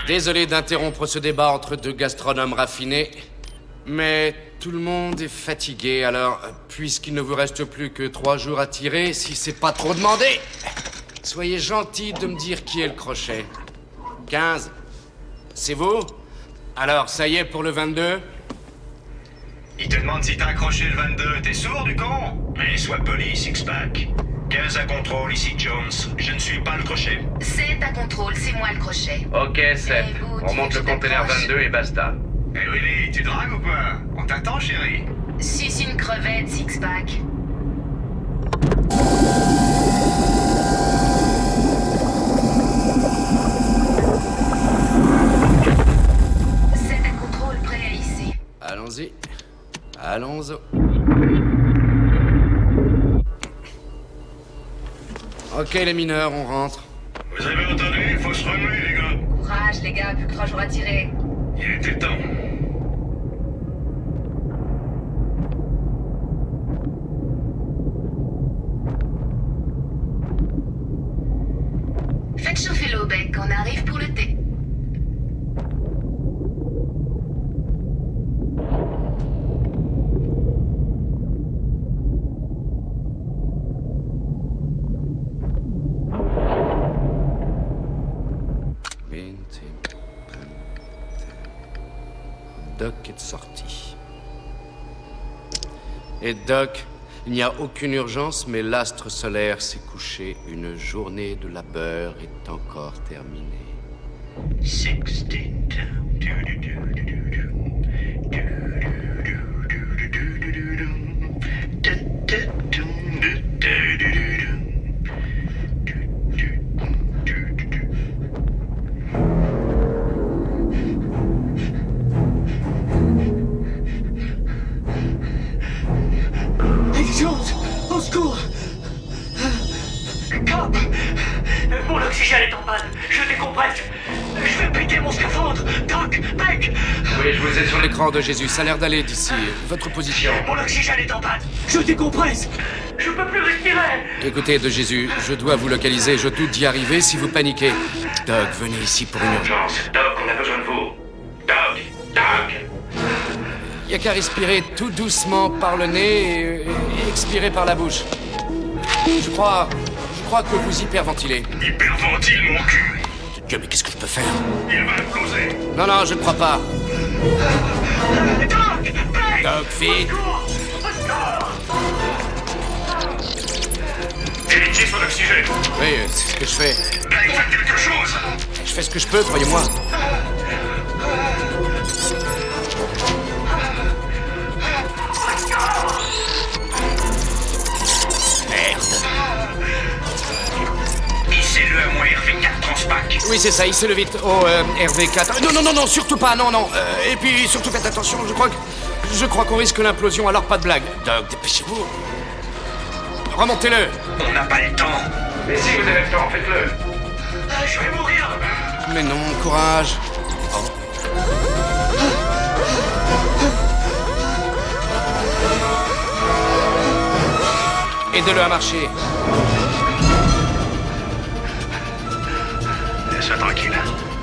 Désolé d'interrompre ce débat entre deux gastronomes raffinés, mais tout le monde est fatigué, alors, puisqu'il ne vous reste plus que 3 jours à tirer, si c'est pas trop demandé, soyez gentils de me dire qui est le crochet. 15. C'est vous? Alors, ça y est pour le 22? Il te demande si t'as accroché le 22, t'es sourd du con? Mais sois poli, Sixpack. 15 à contrôle, ici Jones. Je ne suis pas le crochet. C'est à contrôle, c'est moi le crochet. Ok, 7. On remonte le conteneur 22 et basta. Eh Willy, tu dragues ou quoi? On t'attend, chérie. Suce une crevette, Sixpack. C'est à contrôle, prêt à hisser. Allons-y. Allons-y. Ok, les mineurs, on rentre. Vous avez entendu? Il faut se remuer, les gars. Courage, les gars, plus que 3 jours à tirer. Il était temps. Faites chauffer l'eau au bec, on arrive pour le thé. Doc est sorti. Et Doc, il n'y a aucune urgence, mais l'astre solaire s'est couché. Une journée de labeur est encore terminée. 16 Jones, au secours! Cop! Mon oxygène est en panne. Je décompresse. Je vais péter mon scaphandre. Doc, Beck! Oui, je vous ai sur l'écran de Jésus. Ça a l'air d'aller d'ici. Votre position. Mon oxygène est en panne. Je décompresse! Je peux plus respirer. Écoutez, de Jésus, je dois vous localiser. Je doute d'y arriver si vous paniquez. Doc, venez ici pour une urgence. Urgence, Doc, on a besoin de vous. Doc! Il n'y a qu'à respirer tout doucement par le nez et expirer par la bouche. Je crois que vous hyperventilez. Hyperventile, mon cul! Dieu, mais qu'est-ce que je peux faire? Il va imploser! Non, je ne crois pas. Doc! Beck! Doc, vite! Évitez son oxygène! Oui, c'est ce que je fais. Beck, faites quelque chose! Je fais ce que je peux, croyez-moi. Hissez-le à mon RV4 Transpac! Oui, c'est ça, hissez-le vite. Oh, RV4. Non, surtout pas, non. Et puis, surtout, faites attention, je crois qu'on risque l'implosion, alors pas de blague. Doc, dépêchez-vous. Remontez-le. On n'a pas le temps! Mais si vous avez le temps, faites-le! Je vais mourir. Mais non, courage. Aidez-le à marcher. Laisse-le tranquille.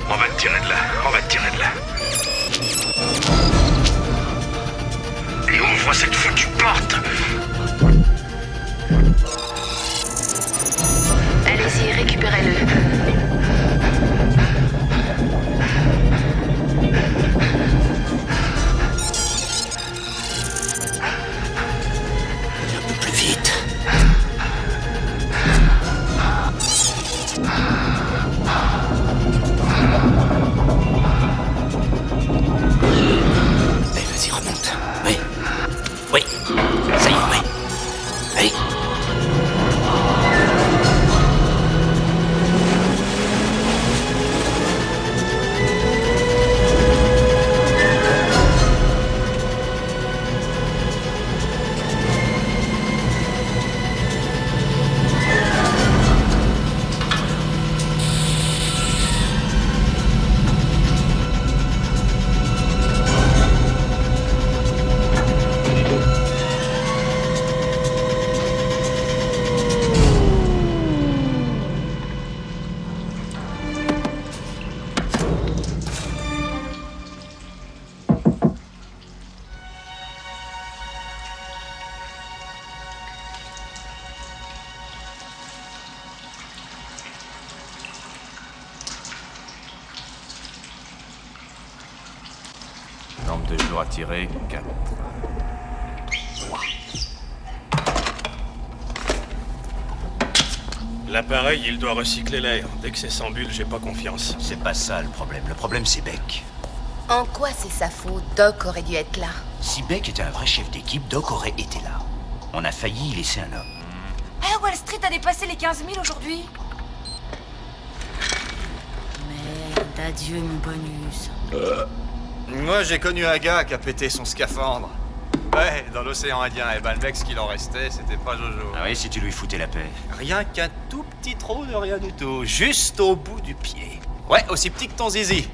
On va te tirer de là. Et ouvre cette foutue porte! Allez-y, récupérez-le. Un peu plus vite. Allez, vas-y, remonte. Oui. Ça y est, oui. Allez. Nombre de jours à tirer, 4. L'appareil, il doit recycler l'air. Dès que c'est sans bulle, j'ai pas confiance. C'est pas ça le problème. Le problème, c'est Beck. En quoi c'est sa faute? Doc aurait dû être là. Si Beck était un vrai chef d'équipe, Doc aurait été là. On a failli y laisser un homme. Ah, Wall Street a dépassé les 15 000 aujourd'hui. Merde, adieu mon bonus. Moi, j'ai connu un gars qui a pété son scaphandre. Ouais, dans l'océan Indien. Et ben, le mec, ce qu'il en restait, c'était pas Jojo. Ah oui, si tu lui foutais la paix. Rien qu'un tout petit trou de rien du tout. Juste au bout du pied. Ouais, aussi petit que ton zizi.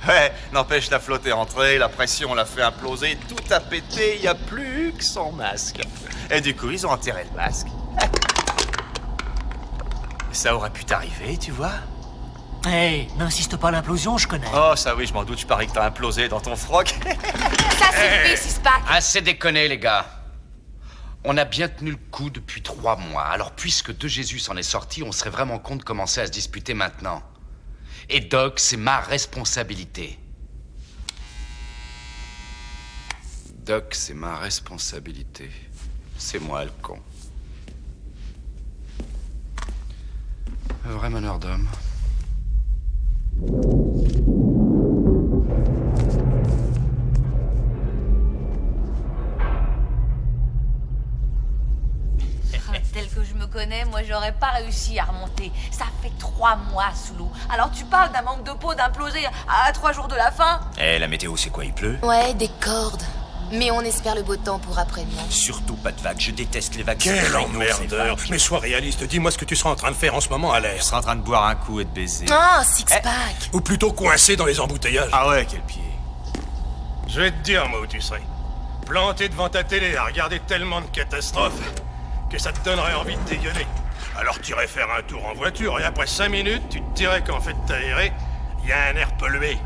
Ouais, n'empêche, la flotte est rentrée, la pression l'a fait imploser, tout a pété, y a plus que son masque. Et du coup, ils ont enterré le masque. Ça aurait pu t'arriver, tu vois. Hey, n'insiste pas à l'implosion, je connais. Oh, ça oui, je m'en doute, je parie que t'as implosé dans ton froc. Ça suffit, Sixpack. Assez déconné, les gars. On a bien tenu le coup depuis 3 mois. Alors, puisque De Jésus s'en est sorti, on serait vraiment con de commencer à se disputer maintenant. Et Doc, c'est ma responsabilité. Doc, c'est ma responsabilité. C'est moi le con. Un vrai meneur d'homme. Tel que je me connais, moi j'aurais pas réussi à remonter. Ça fait 3 mois sous l'eau. Alors tu parles d'un manque de peau, d'imploser à 3 jours de la fin? Eh, la météo, c'est quoi, il pleut? Ouais, des cordes. Mais on espère le beau temps pour après-demain. Surtout pas de vagues, je déteste les vagues. Quel C'est traîneau, emmerdeur. ces vagues. Mais sois réaliste, dis-moi ce que tu seras en train de faire en ce moment à l'air. Je serais en train de boire un coup et de baiser. Ah, six-pack. Ou plutôt coincé dans les embouteillages. Ah ouais, quel pied. Je vais te dire, moi, où tu serais. Planté devant ta télé à regarder tellement de catastrophes que ça te donnerait envie de dégueuler. Alors tu irais faire un tour en voiture et après 5 minutes, tu te dirais qu'en fait t'aérer, il y a un air pollué.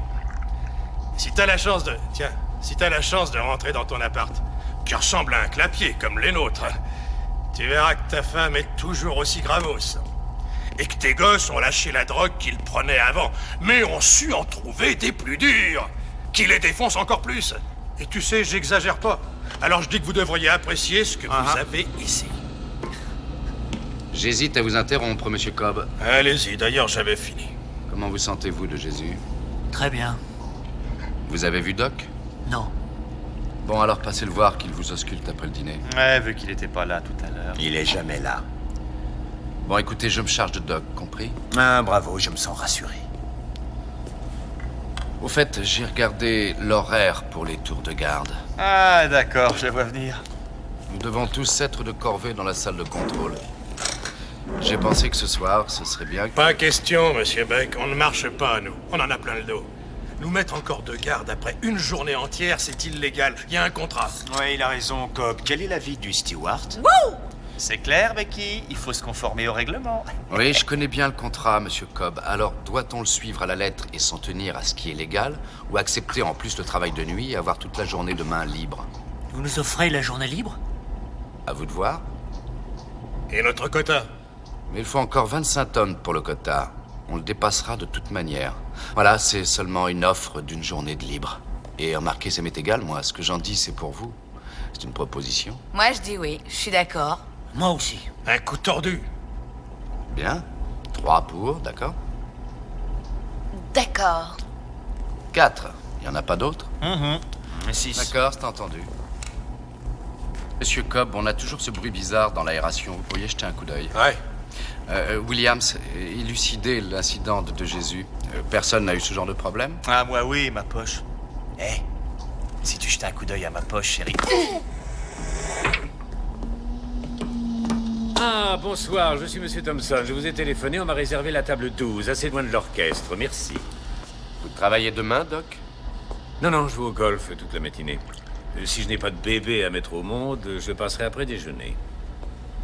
Si t'as la chance de... Tiens, si t'as la chance de rentrer dans ton appart, qui ressemble à un clapier comme les nôtres, tu verras que ta femme est toujours aussi gravos. Et que tes gosses ont lâché la drogue qu'ils prenaient avant, mais ont su en trouver des plus durs, qui les défoncent encore plus. Et tu sais, j'exagère pas. Alors je dis que vous devriez apprécier ce que vous avez ici. J'hésite à vous interrompre, monsieur Cobb. Allez-y, d'ailleurs j'avais fini. Comment vous sentez-vous de Jésus? Très bien. Vous avez vu Doc? Non. Bon, alors passez le voir qu'il vous ausculte après le dîner. Ouais, vu qu'il était pas là tout à l'heure. Il est jamais là. Bon, écoutez, je me charge de Doc, compris? Ah, bravo, je me sens rassuré. Au fait, j'ai regardé l'horaire pour les tours de garde. Ah, d'accord, je la vois venir. Nous devons tous être de corvée dans la salle de contrôle. J'ai pensé que ce soir, ce serait bien que... Pas question, monsieur Beck, on ne marche pas, nous. On en a plein le dos. Nous mettre encore de garde après une journée entière, c'est illégal. Il y a un contrat. Ouais, il a raison, Cobb. Quel est l'avis du steward? C'est clair, Becky, il faut se conformer au règlement. Oui, je connais bien le contrat, monsieur Cobb. Alors, doit-on le suivre à la lettre et s'en tenir à ce qui est légal, ou accepter en plus le travail de nuit et avoir toute la journée de main libre? Vous nous offrez la journée libre? À vous de voir. Et notre quota? Mais il faut encore 25 tonnes pour le quota. On le dépassera de toute manière. Voilà, c'est seulement une offre d'une journée de libre. Et remarquez, ça m'est égal, moi. Ce que j'en dis, c'est pour vous. C'est une proposition. Moi je dis oui, je suis d'accord. Moi aussi. Un coup tordu. Bien. 3 pour, d'accord? D'accord. 4. Il n'y en a pas d'autres? 6. D'accord, c'est entendu. Monsieur Cobb, on a toujours ce bruit bizarre dans l'aération. Vous pourriez jeter un coup d'œil. Ouais. Williams, élucidez l'incident de Jésus. Personne n'a eu ce genre de problème? Ah, moi oui, ma poche. Eh, si tu jetais un coup d'œil à ma poche, chérie. Ah, bonsoir, je suis Monsieur Thompson. Je vous ai téléphoné, on m'a réservé la table 12, assez loin de l'orchestre. Merci. Vous travaillez demain, Doc? Non, je joue au golf toute la matinée. Si je n'ai pas de bébé à mettre au monde, je passerai après déjeuner.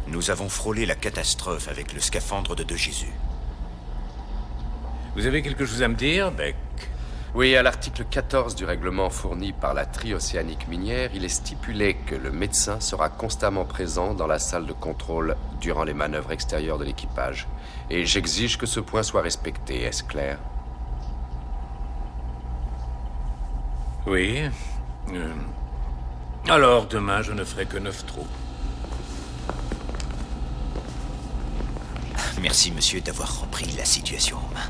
Nous avons frôlé la catastrophe avec le scaphandre de Jésus. Vous avez quelque chose à me dire, Beck? Oui, à l'article 14 du règlement fourni par la Tri-Océanique Minière, il est stipulé que le médecin sera constamment présent dans la salle de contrôle durant les manœuvres extérieures de l'équipage. Et j'exige que ce point soit respecté, est-ce clair? Oui. Alors, demain, je ne ferai que 9 trous. Merci, monsieur, d'avoir repris la situation en main.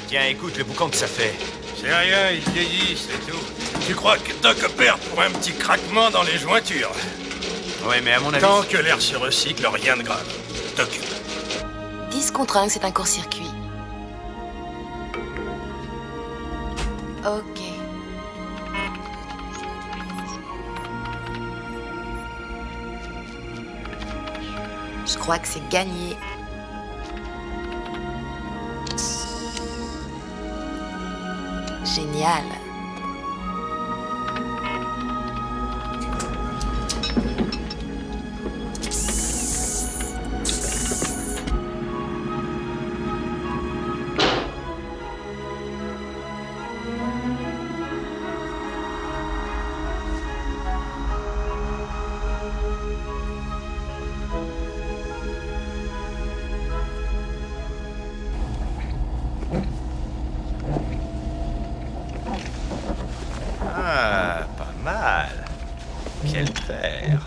Tiens, écoute le boucan que ça fait. C'est rien, il vieillit, c'est tout. Tu crois que Doc opère pour un petit craquement dans les jointures? Ouais, mais à mon avis... Tant que l'air se recycle, rien de grave. T'occupe. 10 contre 1, c'est un court-circuit. Ok. Je crois que c'est gagné. Génial. Ah, pas mal. Quel père.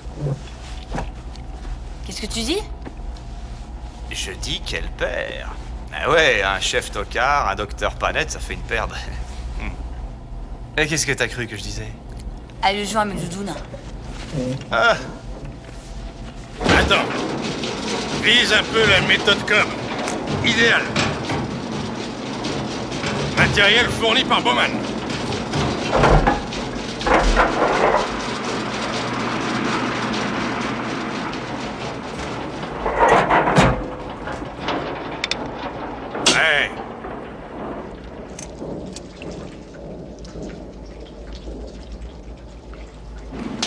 Qu'est-ce que tu dis? Je dis quel père. Ah ouais, un chef tocard, un docteur pas net, ça fait une paire de... Et qu'est-ce que t'as cru que je disais? Allez, joins mes doudounes. Ah, Attends. Vise un peu la méthode com. Idéal. Matériel fourni par Bowman. Ouais.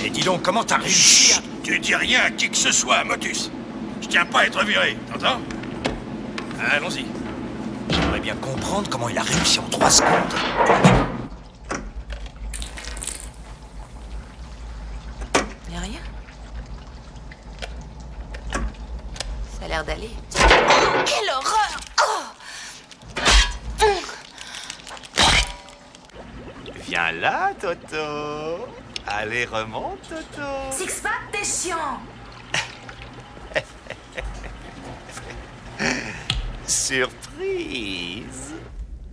Et dis donc, comment t'as réussi à... Tu dis rien à qui que ce soit, Motus. Je tiens pas à être viré, t'entends? Allons-y. J'aimerais bien comprendre comment il a réussi en 3 secondes. Y'a rien? Ça a l'air d'aller. Oh, quelle horreur! Oh! viens là, Toto. Allez, remonte, Toto. Six-Pack, t'es chiant. Surprise.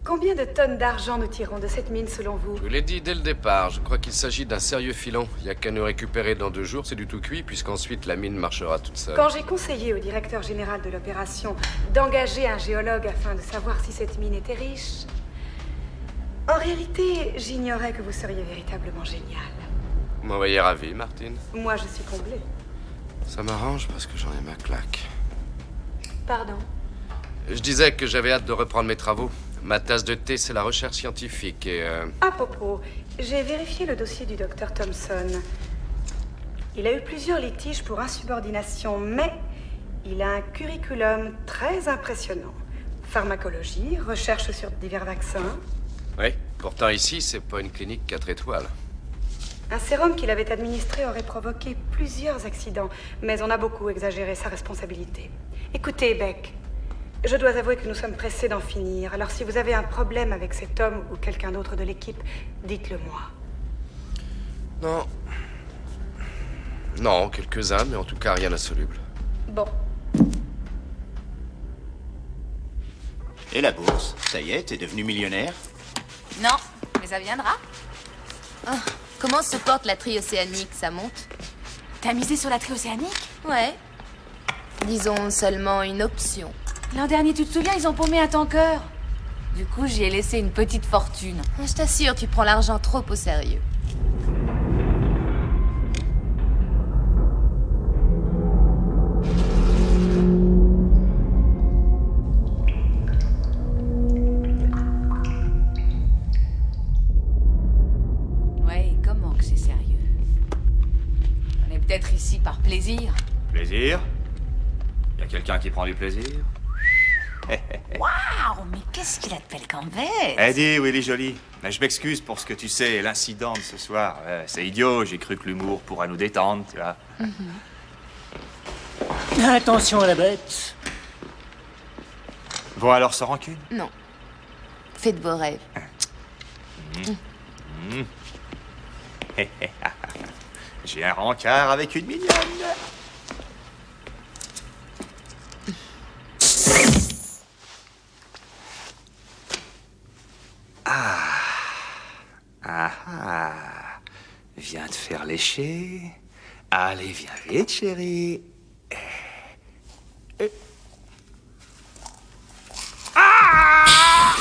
Combien de tonnes d'argent nous tirons de cette mine selon vous? Je vous l'ai dit dès le départ, je crois qu'il s'agit d'un sérieux filon. Il n'y a qu'à nous récupérer dans 2 jours, c'est du tout cuit, puisqu'ensuite la mine marchera toute seule. Quand j'ai conseillé au directeur général de l'opération d'engager un géologue afin de savoir si cette mine était riche, en réalité, j'ignorais que vous seriez véritablement génial. Vous m'envoyez ravi, Martine. Moi, je suis comblée. Ça m'arrange parce que j'en ai ma claque. Pardon. Je disais que j'avais hâte de reprendre mes travaux. Ma tasse de thé, c'est la recherche scientifique et... À propos, j'ai vérifié le dossier du docteur Thompson. Il a eu plusieurs litiges pour insubordination, mais il a un curriculum très impressionnant. Pharmacologie, recherche sur divers vaccins. Oui, pourtant ici, c'est pas une clinique 4 étoiles. Un sérum qu'il avait administré aurait provoqué plusieurs accidents, mais on a beaucoup exagéré sa responsabilité. Écoutez, Beck, je dois avouer que nous sommes pressés d'en finir. Alors si vous avez un problème avec cet homme ou quelqu'un d'autre de l'équipe, dites-le moi. Non. Non, quelques-uns, mais en tout cas rien d'insoluble. Bon. Et la bourse? Ça y est, t'es devenu millionnaire? Non, mais ça viendra. Oh, comment se porte la triocéanique? Ça monte? T'as misé sur la triocéanique? Ouais. Disons seulement une option. L'an dernier, tu te souviens, ils ont paumé un tanker. Du coup, j'y ai laissé une petite fortune. Je t'assure, tu prends l'argent trop au sérieux. Ouais, comment que c'est sérieux? On est peut-être ici par plaisir. Plaisir? Y a quelqu'un qui prend du plaisir? Waouh, mais qu'est-ce qu'il a de belle gambette! Eddie, Willy Jolie. Mais je m'excuse pour ce que tu sais, l'incident de ce soir. C'est idiot, j'ai cru que l'humour pourrait nous détendre, tu vois. Attention à la bête. Bon, alors, sans rancune? Non. Faites vos rêves. J'ai un rencard avec une mignonne. Viens te faire lécher. Allez, viens vite, chérie. Ah!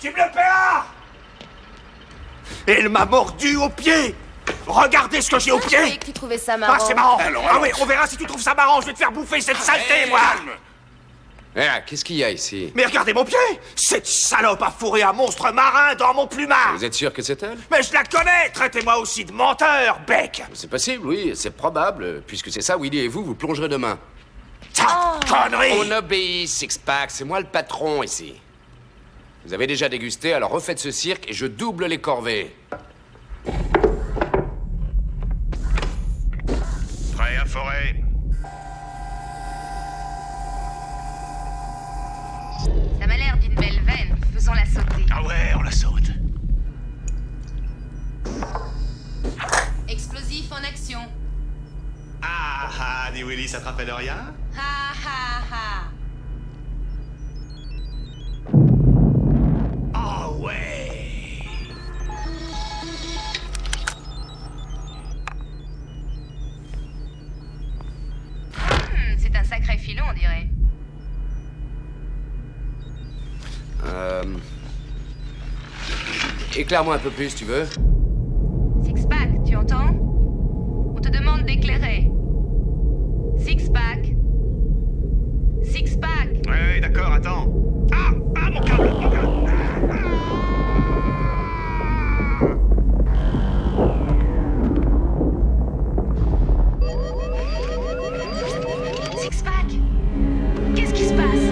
Tu me le paieras! Elle m'a mordu au pied! Regardez ce que j'ai au Je pied! croyais que tu trouvais ça marrant. Ah, c'est marrant! Ah oui, on verra si tu trouves ça marrant, je vais te faire bouffer cette saleté, moi! Qu'est-ce qu'il y a ici? Mais regardez mon pied! Cette salope a fourré un monstre marin dans mon plumard! Vous êtes sûr que c'est elle? Mais je la connais! Traitez-moi aussi de menteur, Beck! C'est possible, oui, c'est probable. Puisque c'est ça, Willy et vous plongerez demain. Ta connerie! On obéit, Six-Pack, c'est moi le patron ici. Vous avez déjà dégusté, alors refaites ce cirque et je double les corvées. Prêt à forer. Ça m'a l'air d'une belle veine. Faisons-la sauter. Ah ouais, on la saute. Explosif en action. Ah, dit Willy, ça te rappelle rien? Ha ha ha. Ah ouais. C'est un sacré filon, on dirait. Éclaire-moi un peu plus, tu veux? Six-Pack, tu entends? On te demande d'éclairer. Six-Pack. Six-Pack. Ouais, d'accord, attends. Ah, mon câble, mon câble. Six-Pack. Qu'est-ce qui se passe?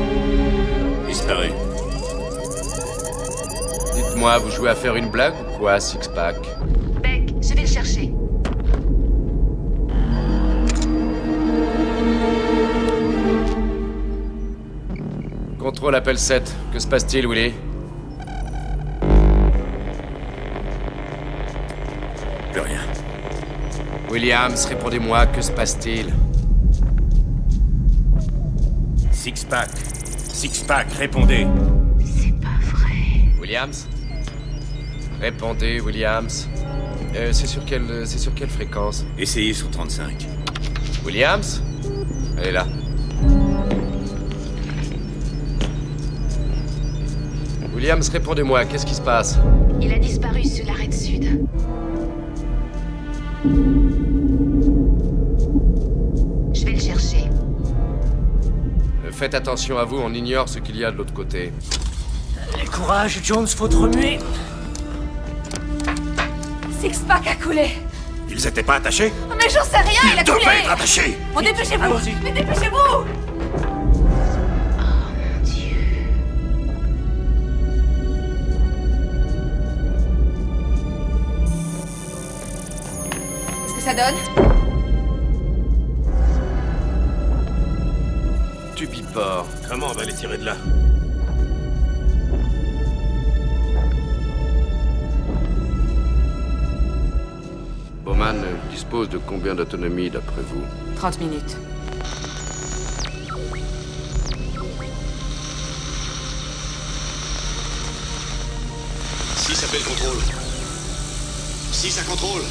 Disparu. Dites-moi, vous jouez à faire une blague ou quoi, Six-Pack? Beck, je vais le chercher. Contrôle appel 7. Que se passe-t-il, Willy? Plus rien. Williams, répondez-moi, que se passe-t-il? Six-Pack. Six-Pack, répondez. C'est pas vrai. Williams? Répondez, Williams. C'est sur quelle fréquence? Essayez sur 35. Williams? Elle est là. Williams, répondez-moi, qu'est-ce qui se passe? Il a disparu sur l'arrêt sud. Je vais le chercher. Faites attention à vous, on ignore ce qu'il y a de l'autre côté. Allez, courage, Jones, faut te remuer. Six-Pack a coulé. Ils étaient pas attachés? Mais j'en sais rien, il a coulé. Ils devaient être attachés! Bon, dépêchez-vous. Allons-y. Mais dépêchez-vous. Oh mon Dieu. Qu'est-ce que ça donne? Du biport. Comment on va les tirer de là? Bowman dispose de combien d'autonomie d'après vous? 30 minutes. Si ça fait le contrôle. Si ça contrôle.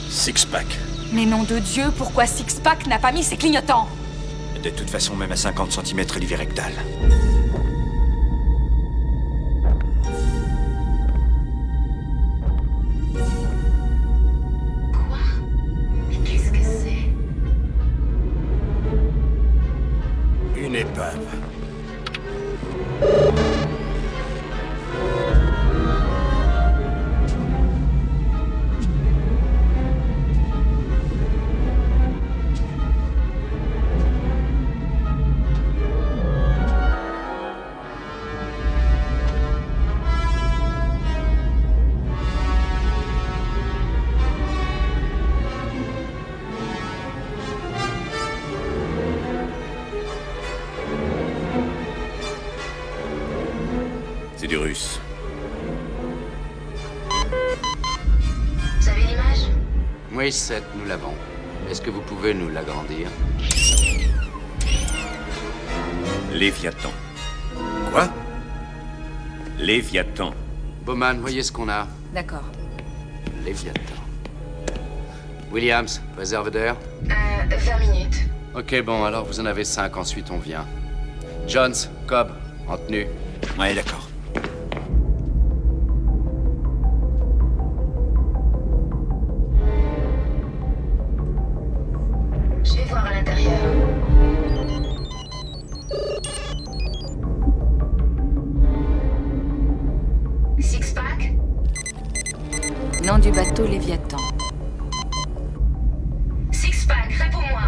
Six-Pack. Mais nom de Dieu, pourquoi Six-Pack n'a pas mis ses clignotants? De toute façon, même à 50 cm, il est rectal. Quoi? Mais qu'est-ce que c'est? Une épave. C'est du russe. Vous avez l'image? Oui, 7, nous l'avons. Est-ce que vous pouvez nous l'agrandir? Léviathan. Quoi? Léviathan. Bowman, voyez ce qu'on a. D'accord. Léviathan. Williams, réserve d'air? 20 minutes. Ok, bon, alors vous en avez 5, ensuite on vient. Jones, Cobb, en tenue. Ouais, d'accord. Je vais voir à l'intérieur. Six-pack? Nom du bateau Léviathan. Six-pack, réponds-moi.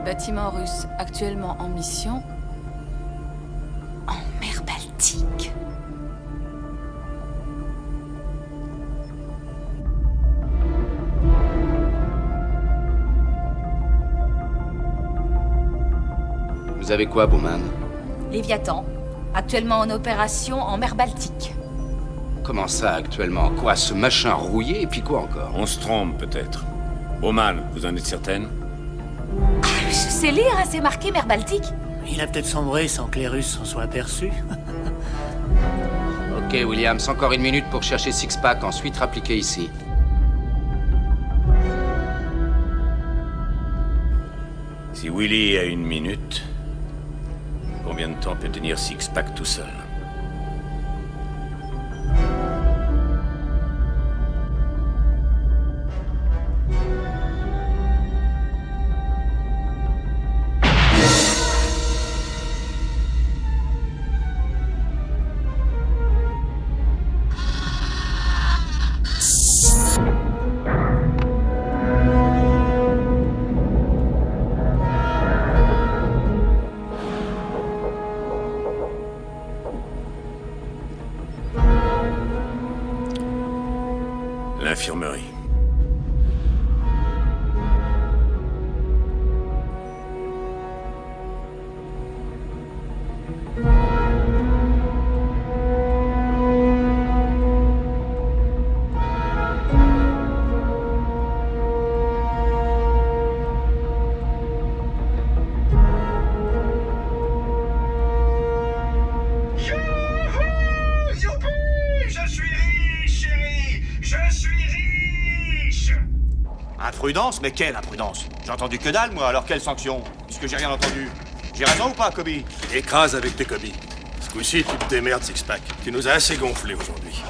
Bâtiment russe actuellement en mission en mer Baltique. Vous avez quoi, Bowman? Léviathan, actuellement en opération en mer Baltique. Comment ça, actuellement? Quoi, ce machin rouillé, et puis quoi encore? On se trompe, peut-être. Bowman, vous en êtes certaine? Je sais lire, hein, c'est marqué mer Baltique. Il a peut-être sombré sans que les Russes s'en soient aperçus. Ok, Williams, encore 1 minute pour chercher Six-Pack, ensuite rappliquer ici. Si Willy a 1 minute, combien de temps peut tenir Six-Pack tout seul? L'infirmerie. Imprudence? Mais quelle imprudence? J'ai entendu que dalle, moi, alors quelle sanction? Puisque j'ai rien entendu. J'ai raison ou pas, Kobe? Écrase avec tes Kobe. Ce coup-ci, tu te démerdes, Six-Pack. Tu nous as assez gonflés aujourd'hui.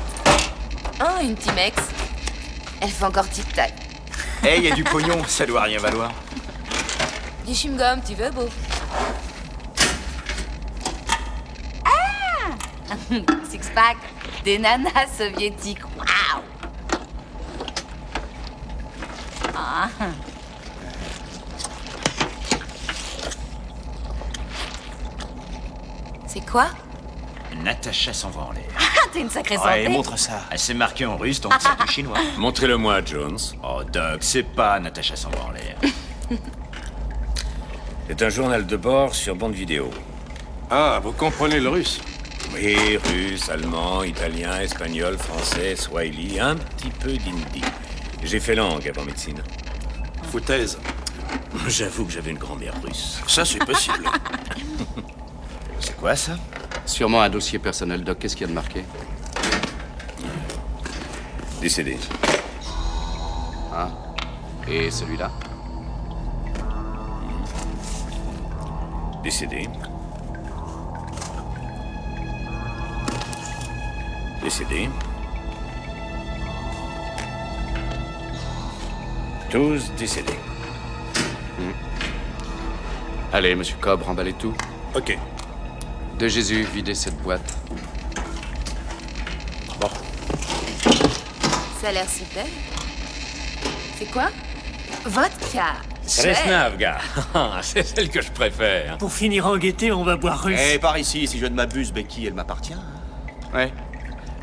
Oh, une Timex. Elle fait encore tic-tac. Eh, y a du pognon, ça doit rien valoir. Du chewing-gum, tu veux, beau? Ah Six-Pack, des nanas soviétiques. Waouh. Ah. C'est quoi? Natacha s'envoie en l'air. Ah, t'es une sacrée santé. Ouais, montre ça. C'est marqué en russe, donc c'est du chinois. Montrez-le-moi, Jones. Oh, Doug, c'est pas Natacha s'envoie en l'air. C'est un journal de bord sur bande vidéo. Ah, vous comprenez le russe? Oui, russe, allemand, italien, espagnol, français, swahili, un petit peu d'hindi. J'ai fait langue avant médecine. Foutaise. J'avoue que j'avais une grand-mère russe. Ça, c'est possible. C'est quoi, ça? Sûrement un dossier personnel, Doc. Qu'est-ce qu'il y a de marqué? Décédé. Ah. Et celui-là? Décédé. Décédé. Tous décédés. Allez, monsieur Cobb, remballez tout. Ok. De Jésus, videz cette boîte. Bon. Ça a l'air super. C'est quoi? Vodka. Kresnavga. C'est celle que je préfère. Pour finir en gaieté, on va boire russe. Eh, par ici, si je ne m'abuse, Becky, elle m'appartient. Ouais.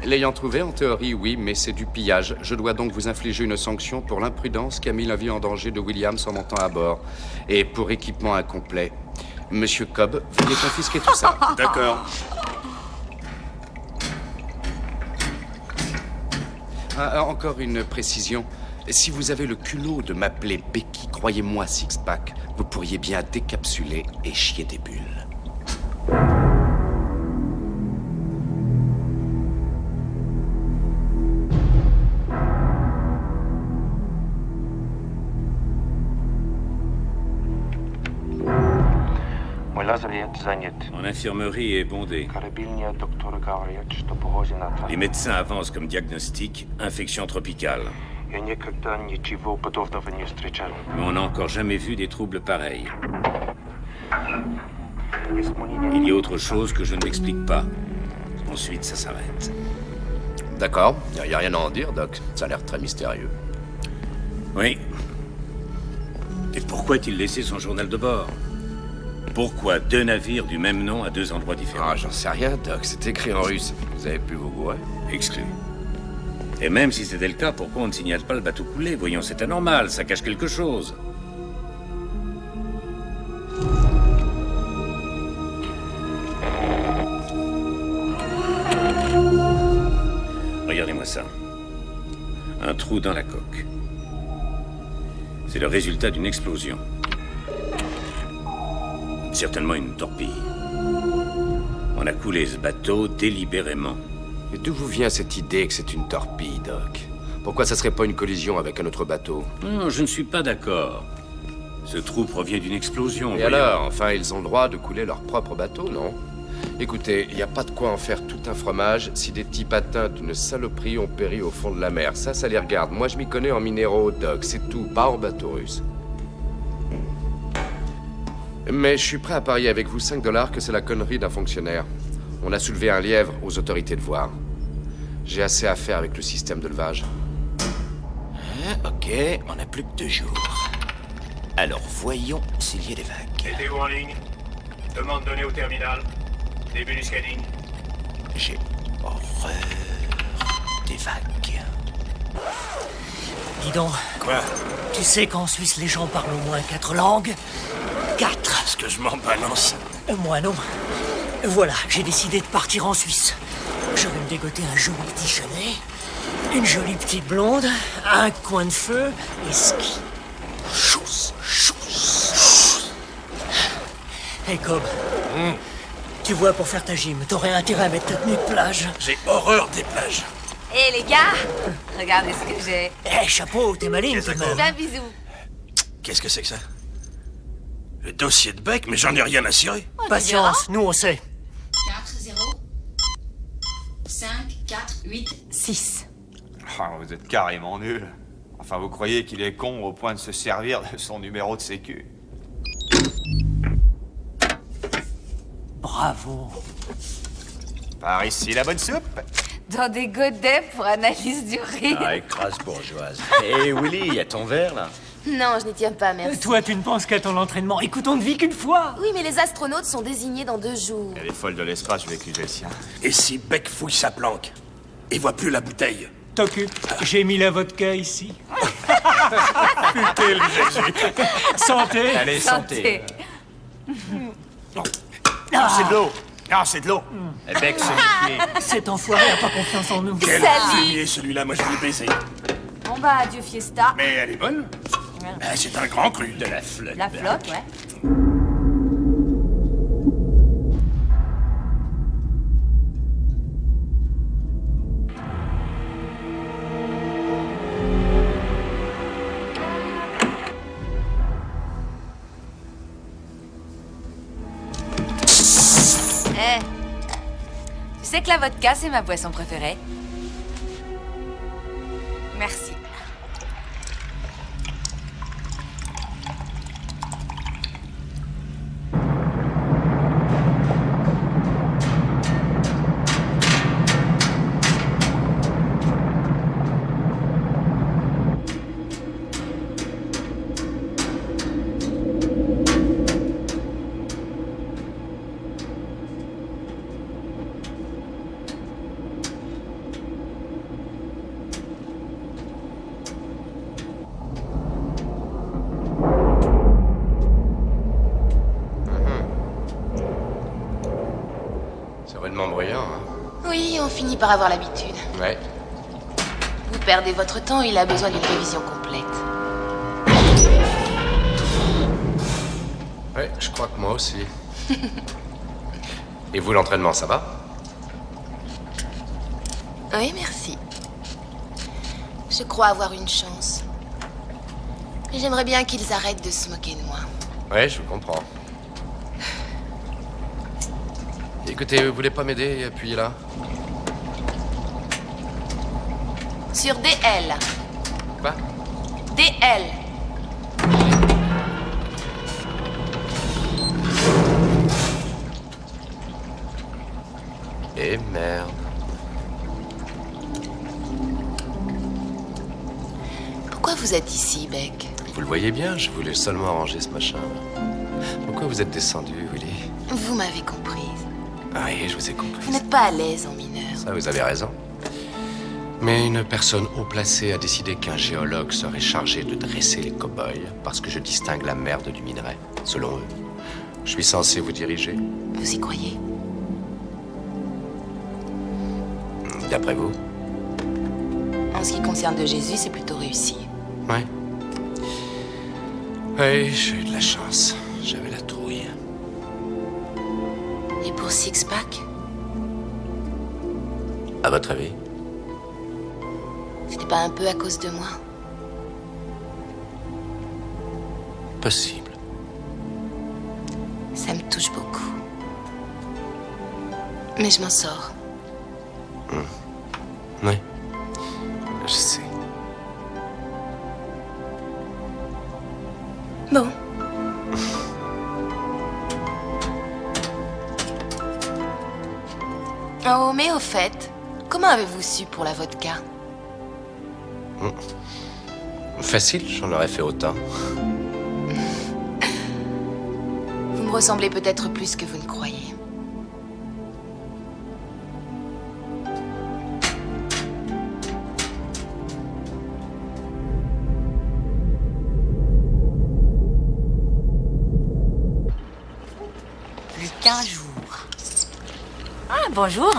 L'ayant trouvé, en théorie, oui, mais c'est du pillage. Je dois donc vous infliger une sanction pour l'imprudence qui a mis la vie en danger de Williams en montant à bord. Et pour équipement incomplet. Monsieur Cobb, veuillez confisquer tout ça. D'accord. Encore une précision. Si vous avez le culot de m'appeler Becky, croyez-moi, Six-Pack, vous pourriez bien décapsuler et chier des bulles. En infirmerie et bondé. Les médecins avancent comme diagnostic infection tropicale. Mais on n'a encore jamais vu des troubles pareils. Il y a autre chose que je ne m'explique pas. Ensuite, ça s'arrête. D'accord, y a rien à en dire, Doc. Ça a l'air très mystérieux. Oui. Et pourquoi a-t-il laissé son journal de bord? Pourquoi 2 navires du même nom à 2 endroits différents? Ah, j'en sais rien, Doc. C'est écrit en russe. Vous avez pu vous gourer? Exclu. Et même si c'était le cas, pourquoi on ne signale pas le bateau coulé? Voyons, c'est anormal, ça cache quelque chose. Regardez-moi ça. Un trou dans la coque. C'est le résultat d'une explosion. Certainement une torpille. On a coulé ce bateau délibérément. Et d'où vous vient cette idée que c'est une torpille, Doc? Pourquoi ça serait pas une collision avec un autre bateau? Non, je ne suis pas d'accord. Ce trou provient d'une explosion. Et alors, enfin, ils ont le droit de couler leur propre bateau, non? Écoutez, il n'y a pas de quoi en faire tout un fromage si des types atteints d'une saloperie ont péri au fond de la mer. Ça les regarde. Moi, je m'y connais en minéraux, Doc. C'est tout, pas en bateau russe. Mais je suis prêt à parier avec vous $5 que c'est la connerie d'un fonctionnaire. On a soulevé un lièvre aux autorités de voir. J'ai assez à faire avec le système de levage. Ok, on n'a plus que 2 jours. Alors voyons s'il y a des vagues. Mettez-vous en ligne. Demande donnée au terminal. Début du scanning. J'ai horreur des vagues. Dis donc. Quoi? Tu sais qu'en Suisse, les gens parlent au moins 4 langues? 4. Est-ce que je m'en balance? Moi non. Voilà, j'ai décidé de partir en Suisse. Je vais me dégoter un joli petit chalet, une jolie petite blonde, un coin de feu et ski. Chousse. Hey Cobb, tu vois, pour faire ta gym, t'aurais intérêt à mettre ta tenue de plage. J'ai horreur des plages. Hé les gars, regardez ce que j'ai. Hé chapeau, t'es maligne tout de même. Un bisou. Qu'est-ce que c'est que ça? Le dossier de Beck, mais j'en ai rien à cirer. Patience, nous on sait. 4, 0, 5, 4, 8, 6. Ah, vous êtes carrément nul. Enfin, vous croyez qu'il est con au point de se servir de son numéro de sécu? Bravo. Par ici, la bonne soupe. Dans des godets pour analyse du rire. Ah, écrase bourgeoise. Hé, Willy, y a ton verre, là? Non, je n'y tiens pas, merci. Toi, tu ne penses qu'à ton entraînement. Écoute, on ne vit qu'une fois. Oui, mais les astronautes sont désignés dans 2 jours. Elle est folle de l'espace, je vais écluser le sien. Et si Beck fouille sa planque et voit plus la bouteille? T'occupe, j'ai mis la vodka ici. Putain, le Jésus. Santé. Allez, santé. Ah, c'est de l'eau. Ah, c'est de l'eau. Et Beck se méfier. Cet enfoiré a pas confiance en nous. Quel Salut. fumier, celui-là, moi je vais le baiser. Bon bah, adieu fiesta. Mais elle est bonne. Ah, c'est un grand cru. De la flotte. La flotte, ouais. Tu sais que la vodka, c'est ma boisson préférée. Merci. Bruyant, hein? Oui, on finit par avoir l'habitude. Ouais. Vous perdez votre temps, il a besoin d'une révision complète. Ouais, je crois que moi aussi. Et vous, l'entraînement, ça va? Oui, merci. Je crois avoir une chance. Mais j'aimerais bien qu'ils arrêtent de se moquer de moi. Ouais, je vous comprends. Écoutez, vous voulez pas m'aider? Appuyez là. Sur DL. Quoi? DL. Eh merde. Pourquoi vous êtes ici, Beck? Vous le voyez bien, je voulais seulement arranger ce machin. Pourquoi vous êtes descendu, Willy? Vous m'avez comprise. Ah oui, je vous ai compris. Vous n'êtes pas à l'aise en mineur. Ça, vous avez raison. Mais une personne haut placée a décidé qu'un géologue serait chargé de dresser les cow-boys parce que je distingue la merde du minerai, selon eux. Je suis censé vous diriger? Vous y croyez? D'après vous? En ce qui concerne de Jésus, c'est plutôt réussi. Ouais. Oui, j'ai eu de la chance. J'avais la trouille. Et pour Six-Pack? À votre avis? C'était pas un peu à cause de moi? Possible. Ça me touche beaucoup. Mais je m'en sors. Oui. Je sais. Bon. Oh, mais au fait, comment avez-vous su pour la vodka? Facile, j'en aurais fait autant. Vous me ressemblez peut-être plus que vous ne croyez. Plus qu'un jour. Ah, bonjour.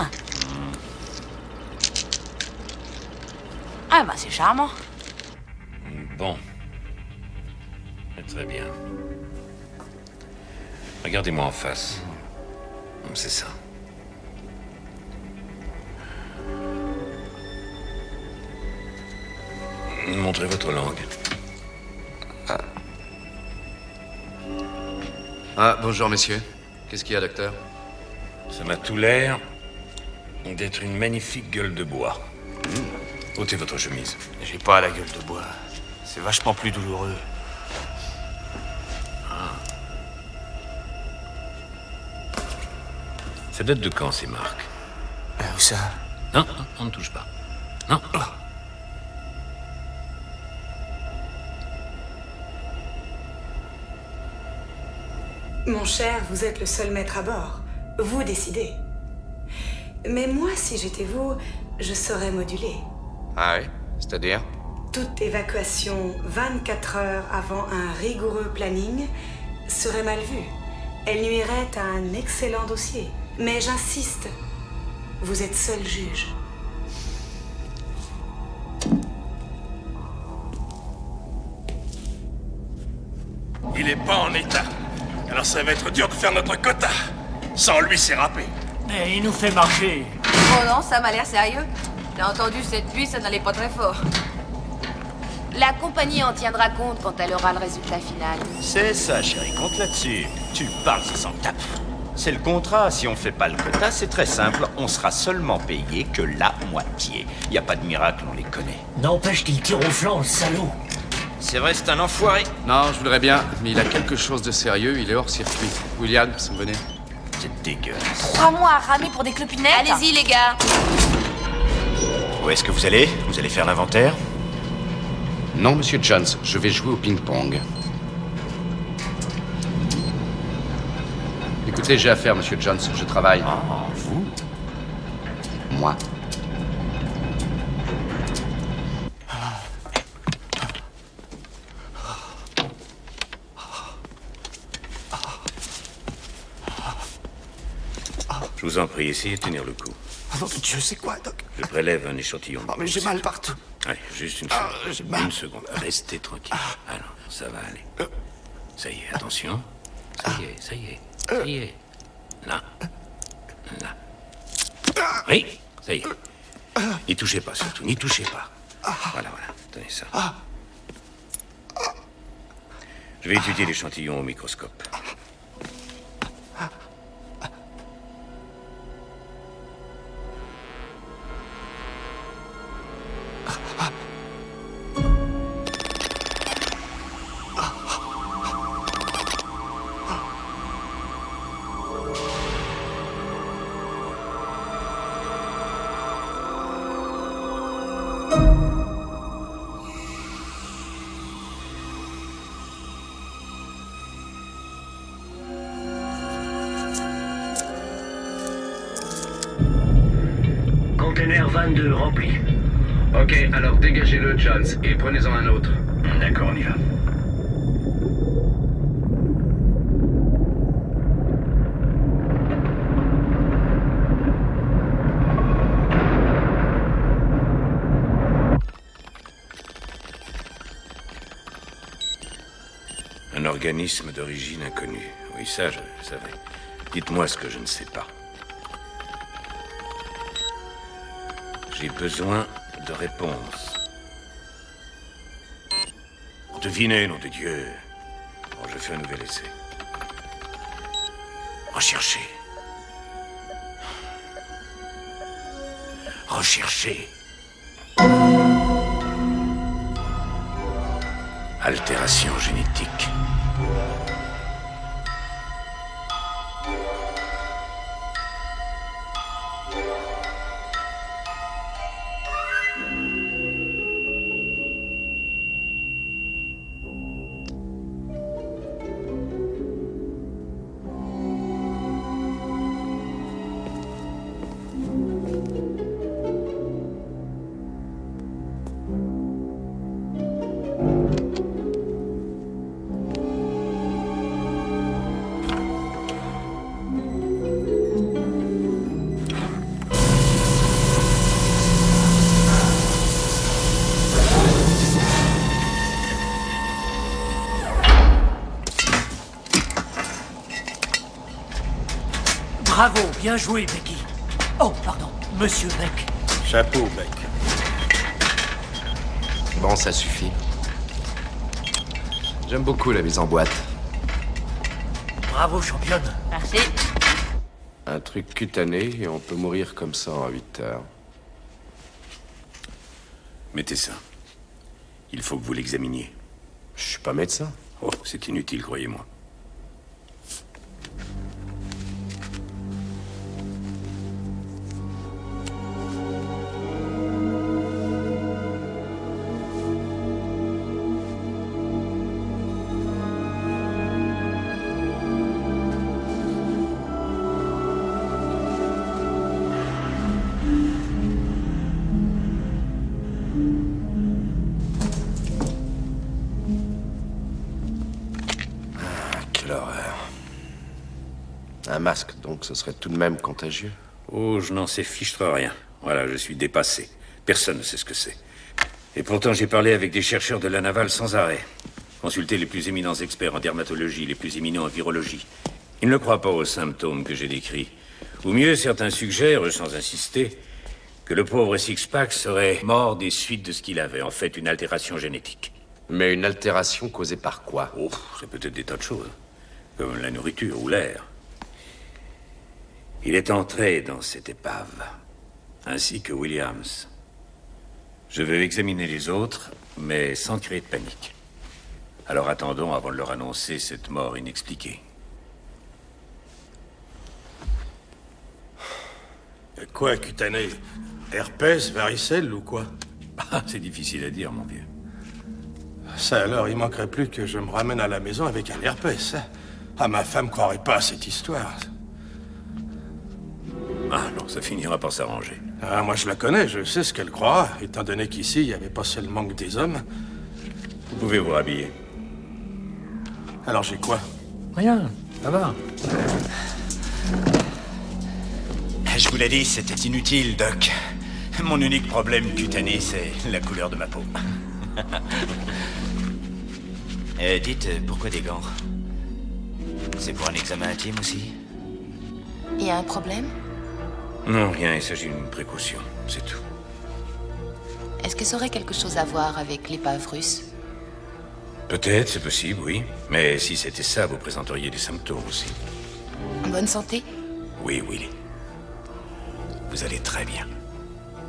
Ah, bah c'est charmant. Bon. Très bien. Regardez-moi en face. C'est ça. Montrez votre langue. Ah, bonjour, messieurs. Qu'est-ce qu'il y a, docteur? Ça m'a tout l'air d'être une magnifique gueule de bois. Ôtez votre chemise. J'ai pas la gueule de bois. C'est vachement plus douloureux. Ça date de quand, ces marques? Où ça? Non, on ne touche pas. Non. Mon cher, vous êtes le seul maître à bord. Vous décidez. Mais moi, si j'étais vous, je saurais moduler. Ah oui? C'est-à-dire? Toute évacuation 24 heures avant un rigoureux planning serait mal vue. Elle nuirait à un excellent dossier. Mais j'insiste, vous êtes seul juge. Il est pas en état. Alors ça va être dur de faire notre quota. Sans lui, c'est râpé. Mais il nous fait marcher. Oh non, ça m'a l'air sérieux. J'ai entendu cette pluie, ça n'allait pas très fort. La compagnie en tiendra compte quand elle aura le résultat final. C'est ça, chérie, compte là-dessus. Tu parles, ça s'en tape. C'est le contrat. Si on fait pas le quota, c'est très simple. On sera seulement payé que la moitié. Y a pas de miracle, on les connaît. N'empêche qu'il tire au flanc, le salaud. C'est vrai, c'est un enfoiré. Non, je voudrais bien, mais il a quelque chose de sérieux, il est hors circuit. Williams, venez. C'est dégueulasse. 3 mois à ramer pour des clopinettes. Allez-y, les gars. Où est-ce que vous allez? Vous allez faire l'inventaire? Non, monsieur Jones, je vais jouer au ping-pong. Écoutez, j'ai affaire, monsieur Jones, je travaille. Ah, vous? Moi. Je vous en prie, essayez de tenir le coup. Oh, nom de Dieu, c'est quoi, Doc? Je prélève un échantillon. Oh, mais j'ai mal partout. Allez, juste une j'ai seconde. mal. Une seconde. Restez tranquille. Alors, ça va aller. Ça y est, attention. Ça y est, ça y est. Ça y est. Là. Là. Oui, ça y est. N'y touchez pas, surtout. N'y touchez pas. Voilà, voilà. Tenez ça. Je vais étudier l'échantillon au microscope. secteur 22 rempli. Ok, alors dégagez-le, Jones, et prenez-en un autre. D'accord, on y va. Un organisme d'origine inconnue. Oui, ça, je le savais. Dites-moi ce que je ne sais pas. J'ai besoin de réponses. Devinez, nom de Dieu. Bon, je fais un nouvel essai. Recherchez. Recherchez. Altération génétique. Bravo, bien joué, Becky. Oh, pardon, Monsieur Beck. Chapeau, Beck. Bon, ça suffit. J'aime beaucoup la mise en boîte. Bravo, championne. Merci. Un truc cutané et on peut mourir comme ça en 8 heures. Mettez ça. Il faut que vous l'examiniez. Je suis pas médecin. Oh, c'est inutile, croyez-moi. Un masque, donc ce serait tout de même contagieux. Oh, je n'en sais fichtre rien. Voilà, je suis dépassé. Personne ne sait ce que c'est. Et pourtant, j'ai parlé avec des chercheurs de la navale sans arrêt. Consulté les plus éminents experts en dermatologie, les plus éminents en virologie. Ils ne croient pas aux symptômes que j'ai décrits. Ou mieux, certains suggèrent, sans insister, que le pauvre Six-Pack serait mort des suites de ce qu'il avait, en fait une altération génétique. Mais une altération causée par quoi? Oh, c'est peut-être des tas de choses. Comme la nourriture ou l'air. Il est entré dans cette épave, ainsi que Williams. Je vais examiner les autres, mais sans créer de panique. Alors attendons avant de leur annoncer cette mort inexpliquée. Quoi, cutané? Herpès, varicelle ou quoi? Ah, c'est difficile à dire, mon vieux. Ça alors, il manquerait plus que je me ramène à la maison avec un herpès. Ah, ma femme croirait pas à cette histoire. Ah non, ça finira par s'arranger. Ah, moi je la connais, je sais ce qu'elle croira, étant donné qu'ici, il n'y avait pas seulement que des hommes. Vous pouvez vous rhabiller. Alors j'ai quoi? Rien, ça va. Je vous l'ai dit, c'était inutile, Doc. Mon unique problème cutané, c'est la couleur de ma peau. Dites, pourquoi des gants? C'est pour un examen intime aussi? Il y a un problème? Non, rien, il s'agit d'une précaution, c'est tout. Est-ce que ça aurait quelque chose à voir avec l'épave russe? Peut-être, c'est possible, oui. Mais si c'était ça, vous présenteriez des symptômes aussi. En bonne santé? Oui, Willy. Vous allez très bien.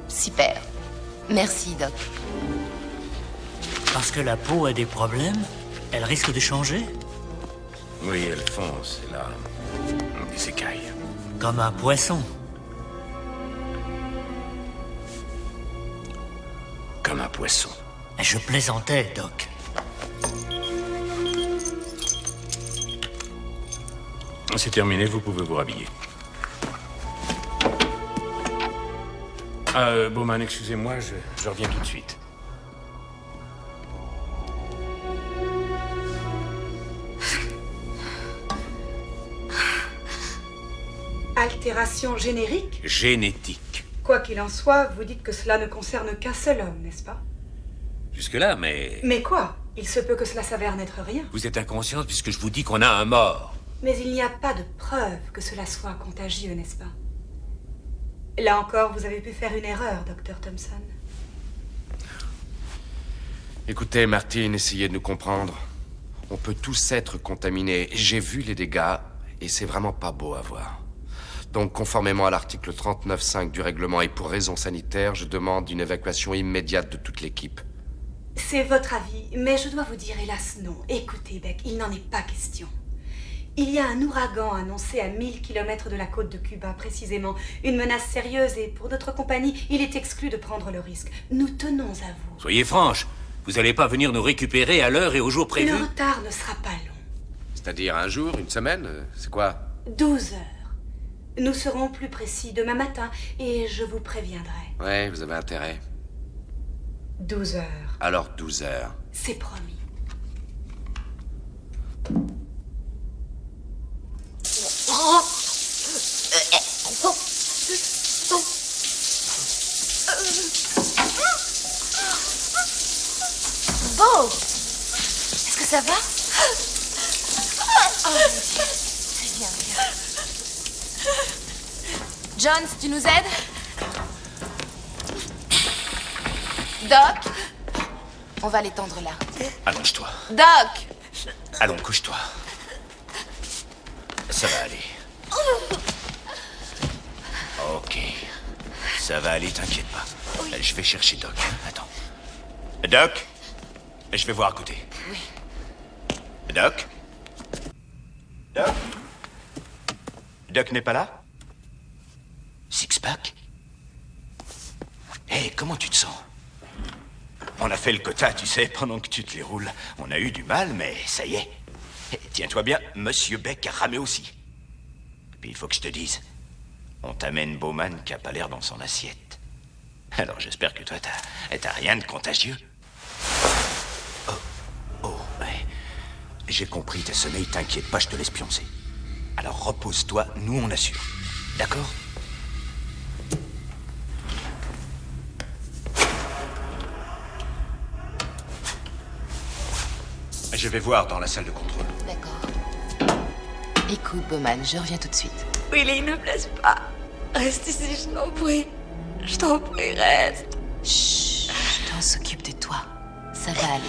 Super. Merci, Doc. Parce que la peau a des problèmes, elle risque de changer? Oui, elle fonce, elle a des écailles. Comme un poisson. Comme un poisson. Je plaisantais, Doc. C'est terminé, vous pouvez vous rhabiller. Bowman, excusez-moi, je reviens tout de suite. Altération générique? Génétique. Quoi qu'il en soit, vous dites que cela ne concerne qu'un seul homme, n'est-ce pas? Jusque-là, mais... Mais quoi? Il se peut que cela s'avère n'être rien. Vous êtes inconsciente puisque je vous dis qu'on a un mort. Mais il n'y a pas de preuve que cela soit contagieux, n'est-ce pas? Là encore, vous avez pu faire une erreur, Dr. Thompson. Écoutez, Martine, essayez de nous comprendre. On peut tous être contaminés. J'ai vu les dégâts, et c'est vraiment pas beau à voir. Donc, conformément à l'article 39.5 du règlement et pour raison sanitaire, je demande une évacuation immédiate de toute l'équipe. C'est votre avis, mais je dois vous dire, hélas, non. Écoutez, Beck, il n'en est pas question. Il y a un ouragan annoncé à 1000 km de la côte de Cuba, précisément. Une menace sérieuse, et pour notre compagnie, il est exclu de prendre le risque. Nous tenons à vous. Soyez franche, vous allez pas venir nous récupérer à l'heure et au jour prévu? Le retard ne sera pas long. C'est-à-dire un jour, une semaine? C'est quoi? 12 heures. Nous serons plus précis demain matin, et je vous préviendrai. Ouais, vous avez intérêt. 12 heures. Alors 12 heures. C'est promis. Beau! Est-ce que ça va? Oh mon Dieu. Viens, viens. Jones, tu nous aides? Doc? On va l'étendre là. Allonge-toi. Doc! Allons, couche-toi. Ça va aller. Ok. Ça va aller, t'inquiète pas. Je vais chercher Doc. Attends. Doc? Je vais voir à côté. Oui. Doc? Doc? Doc n'est pas là? Six-pack? Hé, comment tu te sens? On a fait le quota, tu sais, pendant que tu te les roules. On a eu du mal, mais ça y est. Tiens-toi bien, Monsieur Beck a ramé aussi. Puis il faut que je te dise, on t'amène Bowman qui a pas l'air dans son assiette. Alors j'espère que toi, t'as rien de contagieux. Ouais. J'ai compris tes sommeils, t'inquiète pas, je te laisse pioncer. Alors repose-toi, nous on assure. D'accord? Je vais voir dans la salle de contrôle. D'accord. Écoute, Bowman, je reviens tout de suite. Willy, ne blesse pas. Reste ici, je t'en prie. Je t'en prie, reste. Chut, on s'occupe de toi. Ça va aller.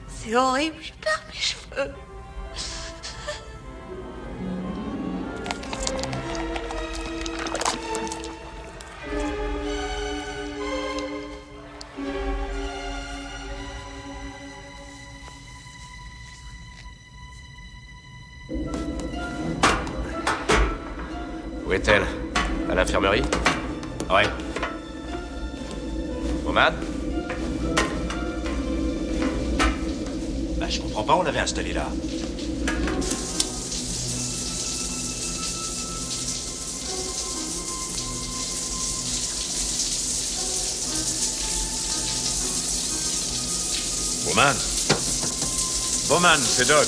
C'est horrible, je perds mes cheveux. Où est-elle? À l'infirmerie? Ouais. Bowman? Bah, je comprends pas, on l'avait installé là. Bowman? Bowman, c'est Doc.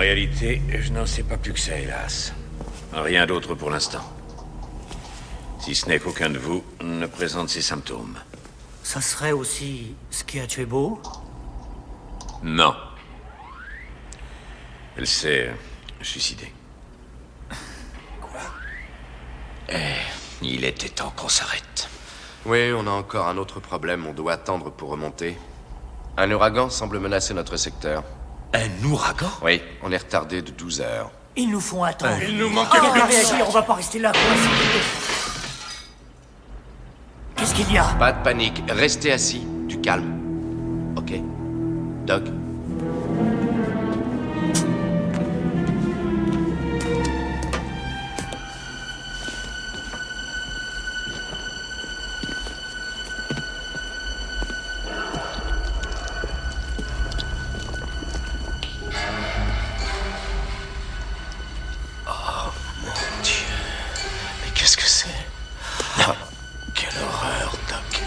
réalité, je n'en sais pas plus que ça, hélas. Rien d'autre pour l'instant. Si ce n'est qu'aucun de vous ne présente ces symptômes. Ça serait aussi ce qui a tué Beau? Non. Elle s'est suicidée. Il était temps qu'on s'arrête. Oui, on a encore un autre problème, on doit attendre pour remonter. Un ouragan semble menacer notre secteur. Un ouragan? Oui, on est retardé de 12 heures. Ils nous font attendre. Il nous manque On va quelque réagir, on va pas rester là, coincés. Qu'est-ce qu'il y a? Pas de panique, restez assis, du calme. Ok. Doc? Qu'est-ce que c'est? Ah, quelle horreur, Doc.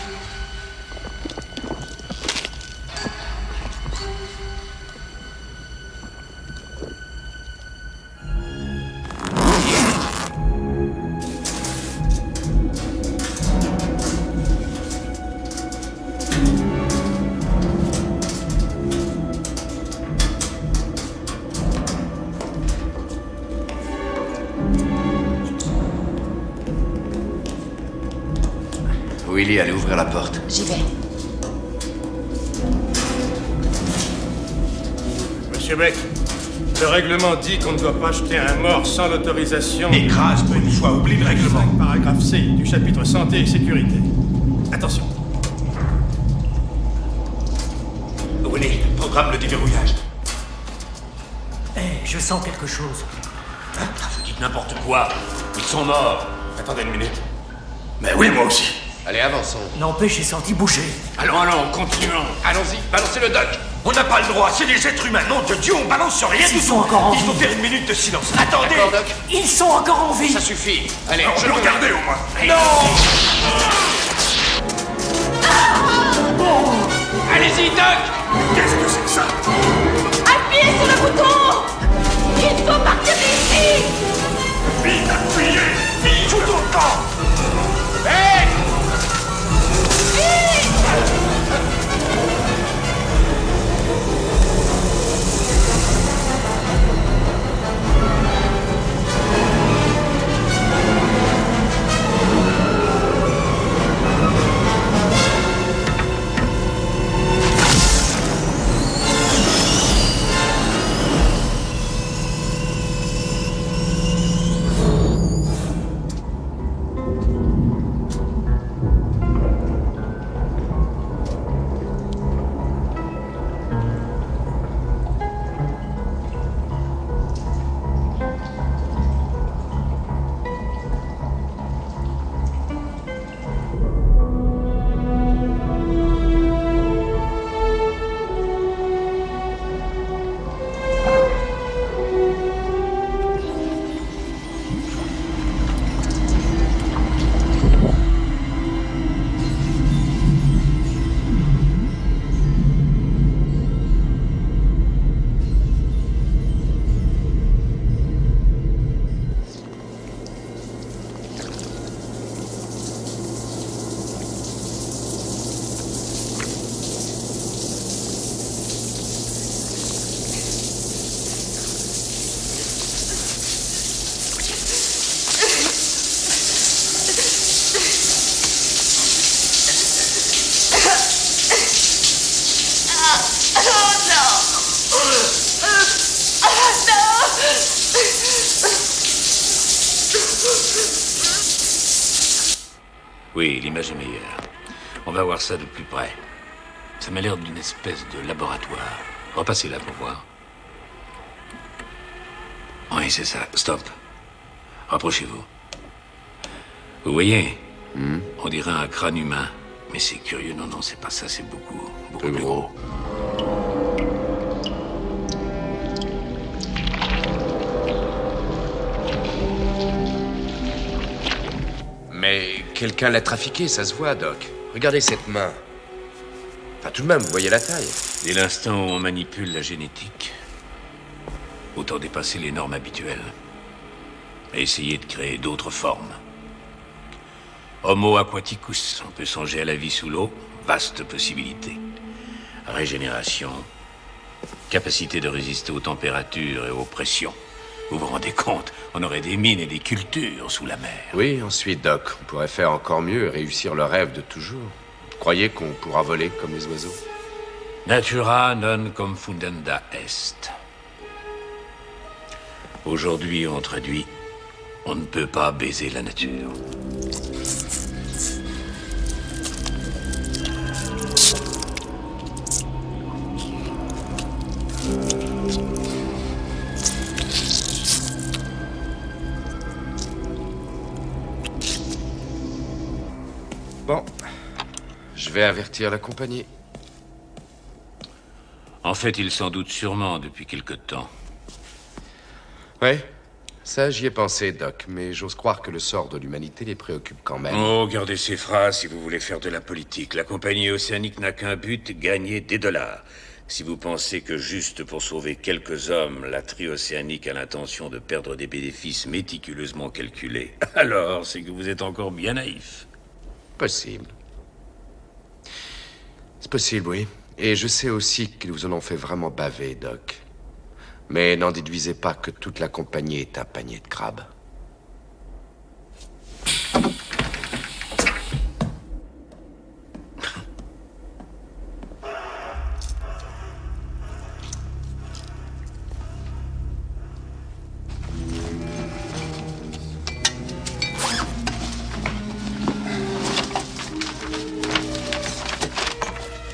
Willy, allez ouvrir la porte. J'y vais. Monsieur Beck, le règlement dit qu'on ne doit pas jeter un mort sans l'autorisation... Écrase pour une fois, oublie le règlement. Paragraphe C du chapitre santé et sécurité. Attention. Willy, programme le déverrouillage. Je sens quelque chose. Vous dites n'importe quoi. Ils sont morts. Attendez une minute. Mais oui, moi aussi. Allez, avançons. N'empêche, j'ai senti bouger. Allons, continuons. Allons-y, balancez le doc. On n'a pas le droit, c'est des êtres humains, nom de Dieu, on balance sur rien Ils du sont tout. encore en Il faut vie. faire une minute de silence. Attendez. D'accord, Doc. Ils sont encore en vie. Ça suffit. Allez, Je le regardais au moins. allez-y, Doc. Qu'est-ce que c'est que ça? Appuyez sur le bouton! Il faut partir d'ici! Vite, appuyez. Vite, tout autant. Oui, l'image est meilleure. On va voir ça de plus près. Ça m'a l'air d'une espèce de laboratoire. Repassez là pour voir. Oui, c'est ça. Stop. Rapprochez-vous. Vous voyez? On dirait un crâne humain. Mais c'est curieux. Non, c'est pas ça. C'est beaucoup plus gros. Mais quelqu'un l'a trafiqué, ça se voit, Doc. Regardez cette main. Enfin, tout de même, vous voyez la taille. Dès l'instant où on manipule la génétique, autant dépasser les normes habituelles. Et essayer de créer d'autres formes. Homo aquaticus, on peut songer à la vie sous l'eau, vaste possibilité. Régénération, capacité de résister aux températures et aux pressions. Vous vous rendez compte, on aurait des mines et des cultures sous la mer. Oui, ensuite, Doc, on pourrait faire encore mieux et réussir le rêve de toujours. Croyez qu'on pourra voler comme les oiseaux? Natura non confundenda est. Aujourd'hui, on traduit, on ne peut pas baiser la nature. Bon, je vais avertir la compagnie. En fait, ils s'en doutent sûrement depuis quelque temps. Ouais, ça j'y ai pensé, Doc, mais j'ose croire que le sort de l'humanité les préoccupe quand même. Oh, gardez ces phrases si vous voulez faire de la politique. La compagnie océanique n'a qu'un but, gagner des dollars. Si vous pensez que juste pour sauver quelques hommes, la tri-océanique a l'intention de perdre des bénéfices méticuleusement calculés, alors c'est que vous êtes encore bien naïf. Possible. C'est possible, oui. Et je sais aussi qu'ils vous en ont fait vraiment baver, Doc. Mais n'en déduisez pas que toute la compagnie est un panier de crabes.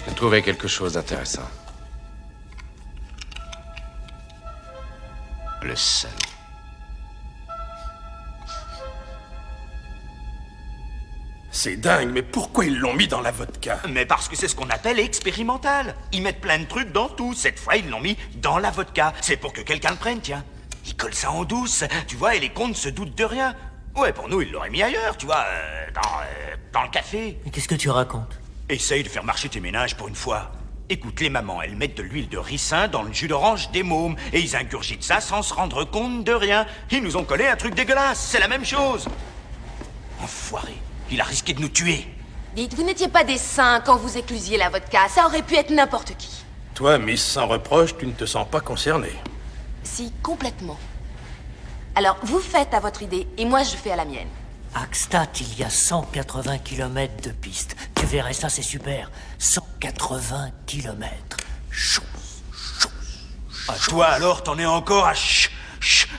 J'ai trouvé quelque chose d'intéressant. Le salaud. C'est dingue, mais pourquoi ils l'ont mis dans la vodka? Mais parce que c'est ce qu'on appelle expérimental. Ils mettent plein de trucs dans tout. Cette fois, ils l'ont mis dans la vodka. C'est pour que quelqu'un le prenne, tiens. Ils collent ça en douce, tu vois, et les comptes se doutent de rien. Ouais, pour nous, ils l'auraient mis ailleurs, tu vois, dans le café. Mais qu'est-ce que tu racontes? Essaye de faire marcher tes ménages pour une fois. Écoute, les mamans, elles mettent de l'huile de ricin dans le jus d'orange des mômes, et ils ingurgitent ça sans se rendre compte de rien. Ils nous ont collé un truc dégueulasse, c'est la même chose. Enfoiré, il a risqué de nous tuer. Dites, vous n'étiez pas des saints quand vous éclusiez la vodka. Ça aurait pu être n'importe qui. Toi, Miss Sans Reproche, tu ne te sens pas concernée. Si, complètement. Alors, vous faites à votre idée, et moi je fais à la mienne. Axtat, il y a 180 km de piste. Tu verrais ça, c'est super. 180 km. Chou. Ah, toi alors, t'en es encore à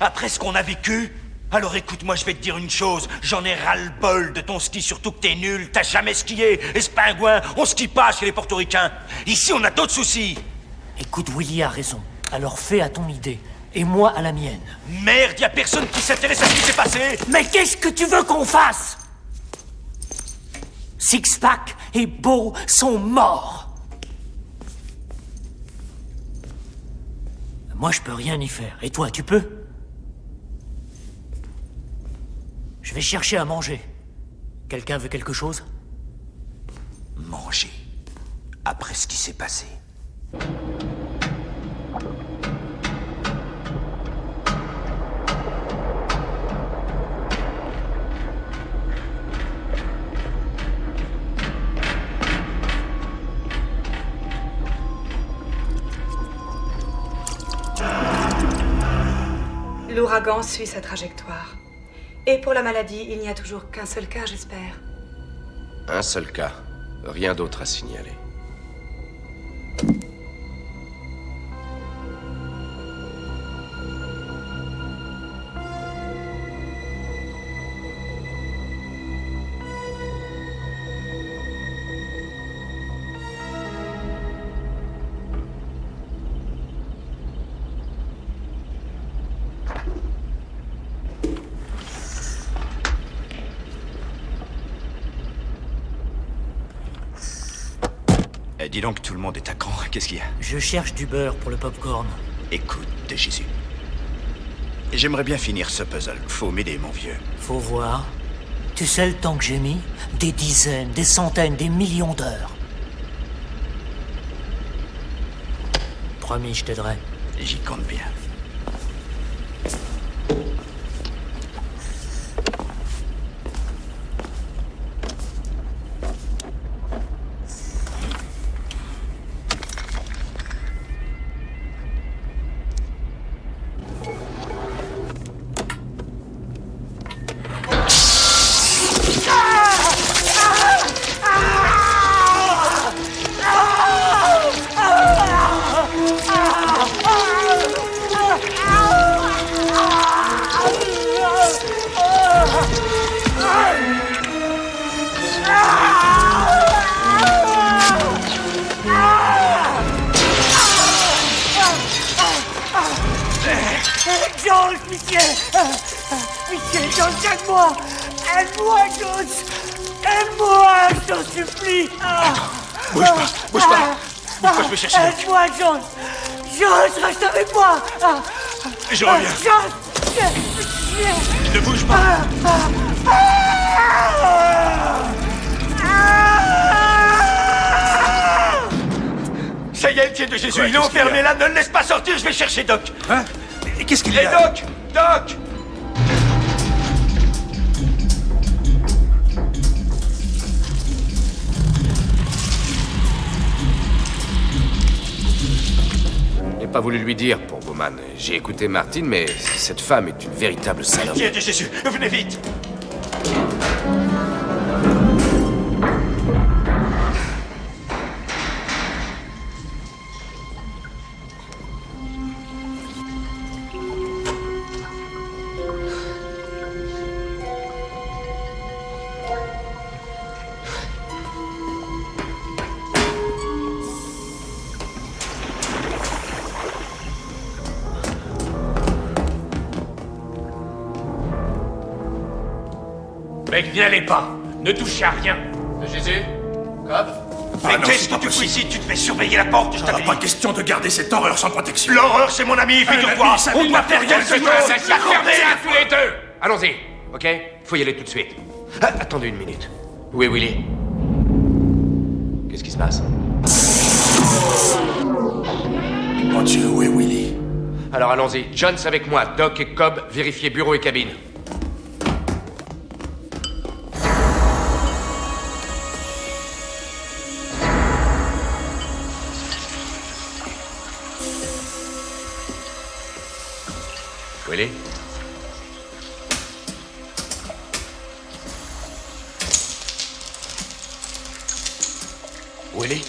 après ce qu'on a vécu? Alors écoute-moi, je vais te dire une chose. J'en ai ras-le-bol de ton ski, surtout que t'es nul. T'as jamais skié. Et ce pingouin, on skie pas chez les portoricains. Ici, on a d'autres soucis. Écoute, Willy a raison. Alors fais à ton idée. Et moi à la mienne. Merde, y a personne qui s'intéresse à ce qui s'est passé. Mais qu'est-ce que tu veux qu'on fasse? Sixpack et Beau sont morts. Moi, je peux rien y faire. Et toi, tu peux? Je vais chercher à manger. Quelqu'un veut quelque chose? Manger. Après ce qui s'est passé. L'ouragan suit sa trajectoire. Et pour la maladie, il n'y a toujours qu'un seul cas, j'espère. Un seul cas. Rien d'autre à signaler. Dis donc, tout le monde est à cran. Qu'est-ce qu'il y a? Je cherche du beurre pour le popcorn. Écoute, de Jésus. J'aimerais bien finir ce puzzle. Faut m'aider, mon vieux. Faut voir. Tu sais le temps que j'ai mis? Des dizaines, des centaines, des millions d'heures. Promis, je t'aiderai. J'y compte bien. Jones, pitié! Pitié, Jones, aide-moi! Aide-moi, Jones! Aide-moi, je t'en supplie! Bouge pas! Bouge pas, je vais chercher Doc. Aide-moi, Jones! Jones, reste avec moi! Je reviens. Jones! Ne bouge pas! Ça y est, elle tient de Jésus, Quoi, il est qu'est-ce qu'il y a enfermé là, ne le laisse pas sortir, je vais chercher Doc! Hein? Et qu'est-ce qu'il y a? Doc! Doc! Je n'ai pas voulu lui dire pour Bowman. J'ai écouté Martin, mais cette femme est une véritable salope. Tiens de Jésus, venez vite! Mec, n'y allez pas. Ne touchez à rien. De Jésus? Cobb? Mais non, qu'est-ce c'est que pas tu fous possible. ici? Tu devais surveiller la porte, je t'avais Pas dit! question de garder cette horreur sans protection. L'horreur, c'est mon ami, figure-toi! ami, ça On lui doit n'a faire fait quelque rien, chose! c'est Ça fermez-la tous les deux. Allons-y, ok? Faut y aller tout de suite. Ah, attendez une minute. Où est Willy? Qu'est-ce qui se passe? Mon Dieu, où est Willy? Alors allons-y. Jones avec moi. Doc et Cobb, vérifiez bureau et cabine. Willy? Willy?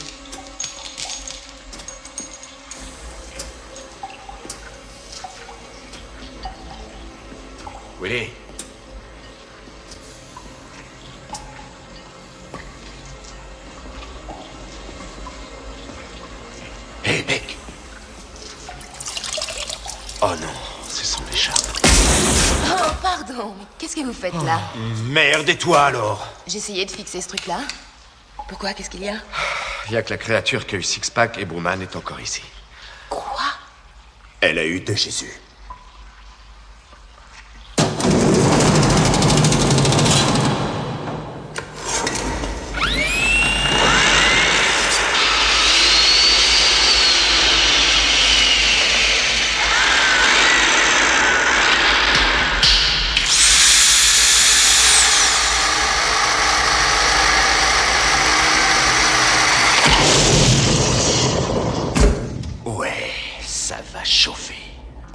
Willy? Hé, Beck! Oh non, c'est son écharpe. Oh, pardon, mais qu'est-ce que vous faites là? Merde, et toi alors? J'essayais de fixer ce truc-là. Pourquoi? Qu'est-ce qu'il y a? Il y a que la créature qui a eu Sixpack et Bowman est encore ici. Quoi? Elle a eu de Jésus. Ouais, ça va chauffer.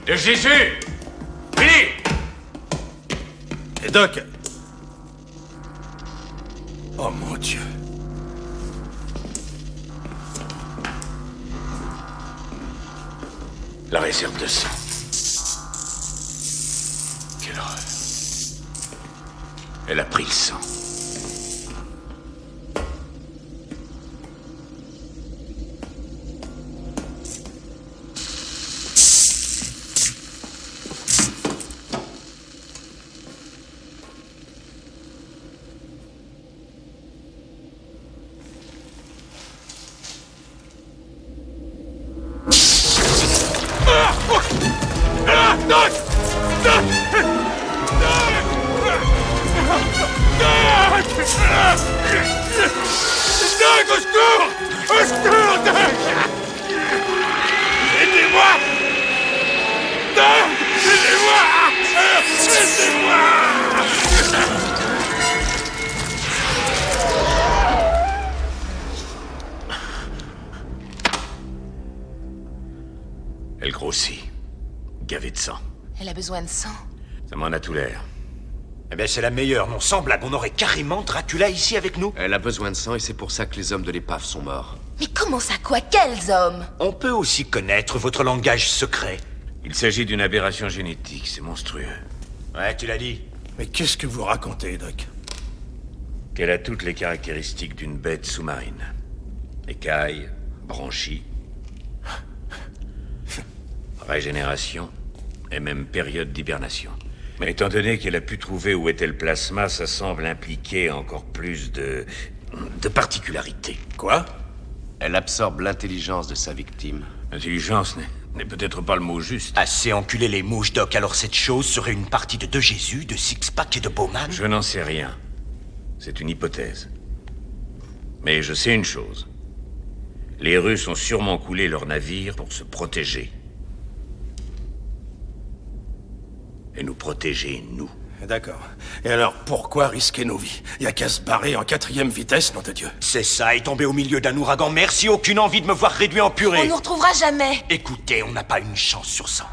De Jésus! Willy! Et Doc? Oh mon Dieu. La réserve de sang. Quelle horreur. Elle a pris le sang. Doc, au secours! Au secours, Doc! Aidez-moi! Doc! Aidez-moi! Aidez-moi! Elle grossit. Gavée de sang. Elle a besoin de sang. Ça m'en a tout l'air. Eh bien, c'est la meilleure, non? Sans blague, on aurait carrément Dracula ici avec nous? Elle a besoin de sang et c'est pour ça que les hommes de l'épave sont morts. Mais comment ça, quoi? Quels hommes? On peut aussi connaître votre langage secret. Il s'agit d'une aberration génétique, c'est monstrueux. Ouais, tu l'as dit. Mais qu'est-ce que vous racontez, Doc? Qu'elle a toutes les caractéristiques d'une bête sous-marine. Écailles, branchies, régénération, et même période d'hibernation. Mais étant donné qu'elle a pu trouver où était le plasma, ça semble impliquer encore plus de particularités. Quoi? Elle absorbe l'intelligence de sa victime. Intelligence n'est peut-être pas le mot juste. Assez enculé les mouches, Doc. Alors cette chose serait une partie de Jésus, de Sixpack et de Bowman? Je n'en sais rien. C'est une hypothèse. Mais je sais une chose. Les Russes ont sûrement coulé leur navire pour se protéger. Et nous protéger, nous. D'accord. Et alors, pourquoi risquer nos vies? Y a qu'à se barrer en 4e vitesse, nom de Dieu. C'est ça, et tomber au milieu d'un ouragan. Merci, aucune envie de me voir réduit en purée. On nous retrouvera jamais. Écoutez, on n'a pas une chance sur 100.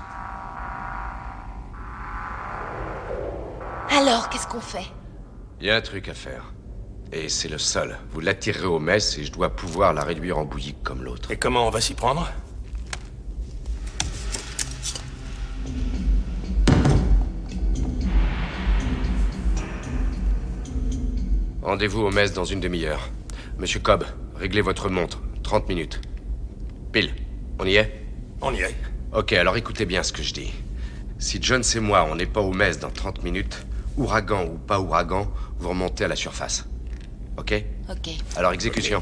Alors, qu'est-ce qu'on fait? Il y a un truc à faire. Et c'est le seul. Vous l'attirerez aux messes et je dois pouvoir la réduire en bouillie comme l'autre. Et comment on va s'y prendre? Rendez-vous aux messes dans une demi-heure. Monsieur Cobb, réglez votre montre. 30 minutes. Pile. On y est? On y est. Ok, alors écoutez bien ce que je dis. Si Jones et moi, on n'est pas aux messes dans 30 minutes, ouragan ou pas ouragan, vous remontez à la surface. Ok? Ok. Alors exécution.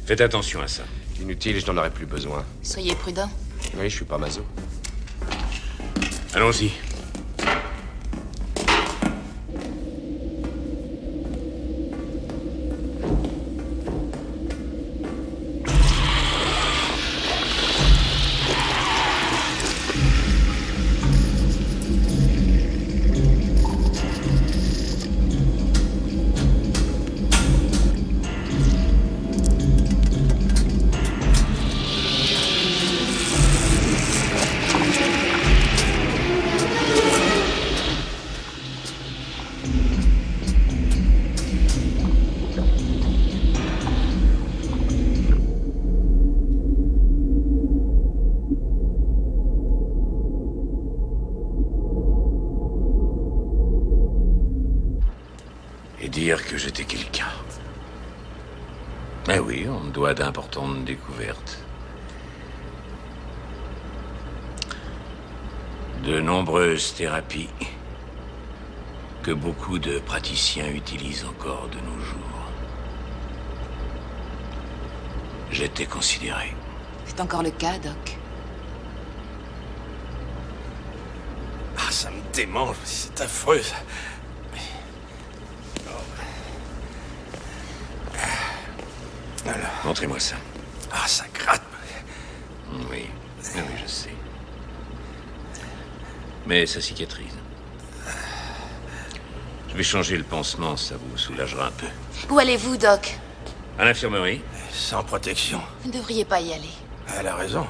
Faites attention à ça. Inutile, je n'en aurai plus besoin. Soyez prudents. Oui, je suis pas maso. Allons-y. Dire que j'étais quelqu'un. Mais oui, on me doit d'importantes découvertes. De nombreuses thérapies que beaucoup de praticiens utilisent encore de nos jours. J'étais considéré. C'est encore le cas, Doc. Ah, ça me démange, c'est affreux. Alors. Montrez-moi ça. Ah, ça gratte. Oui, oui, je sais. Mais ça cicatrise. Je vais changer le pansement, ça vous soulagera un peu. Où allez-vous, Doc? À l'infirmerie. Sans protection. Vous ne devriez pas y aller. Elle a raison.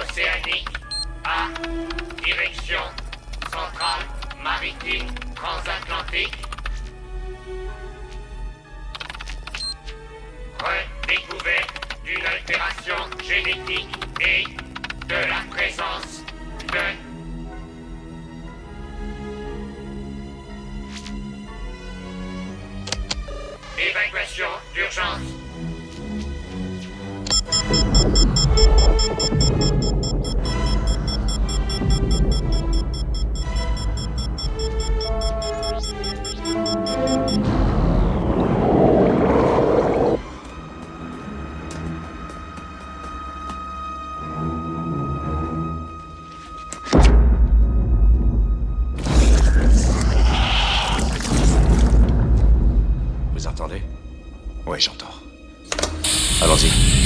Océanique à direction centrale maritime transatlantique. Redécouverte d'une altération génétique et de la présence de évacuation d'urgence. Allons-y.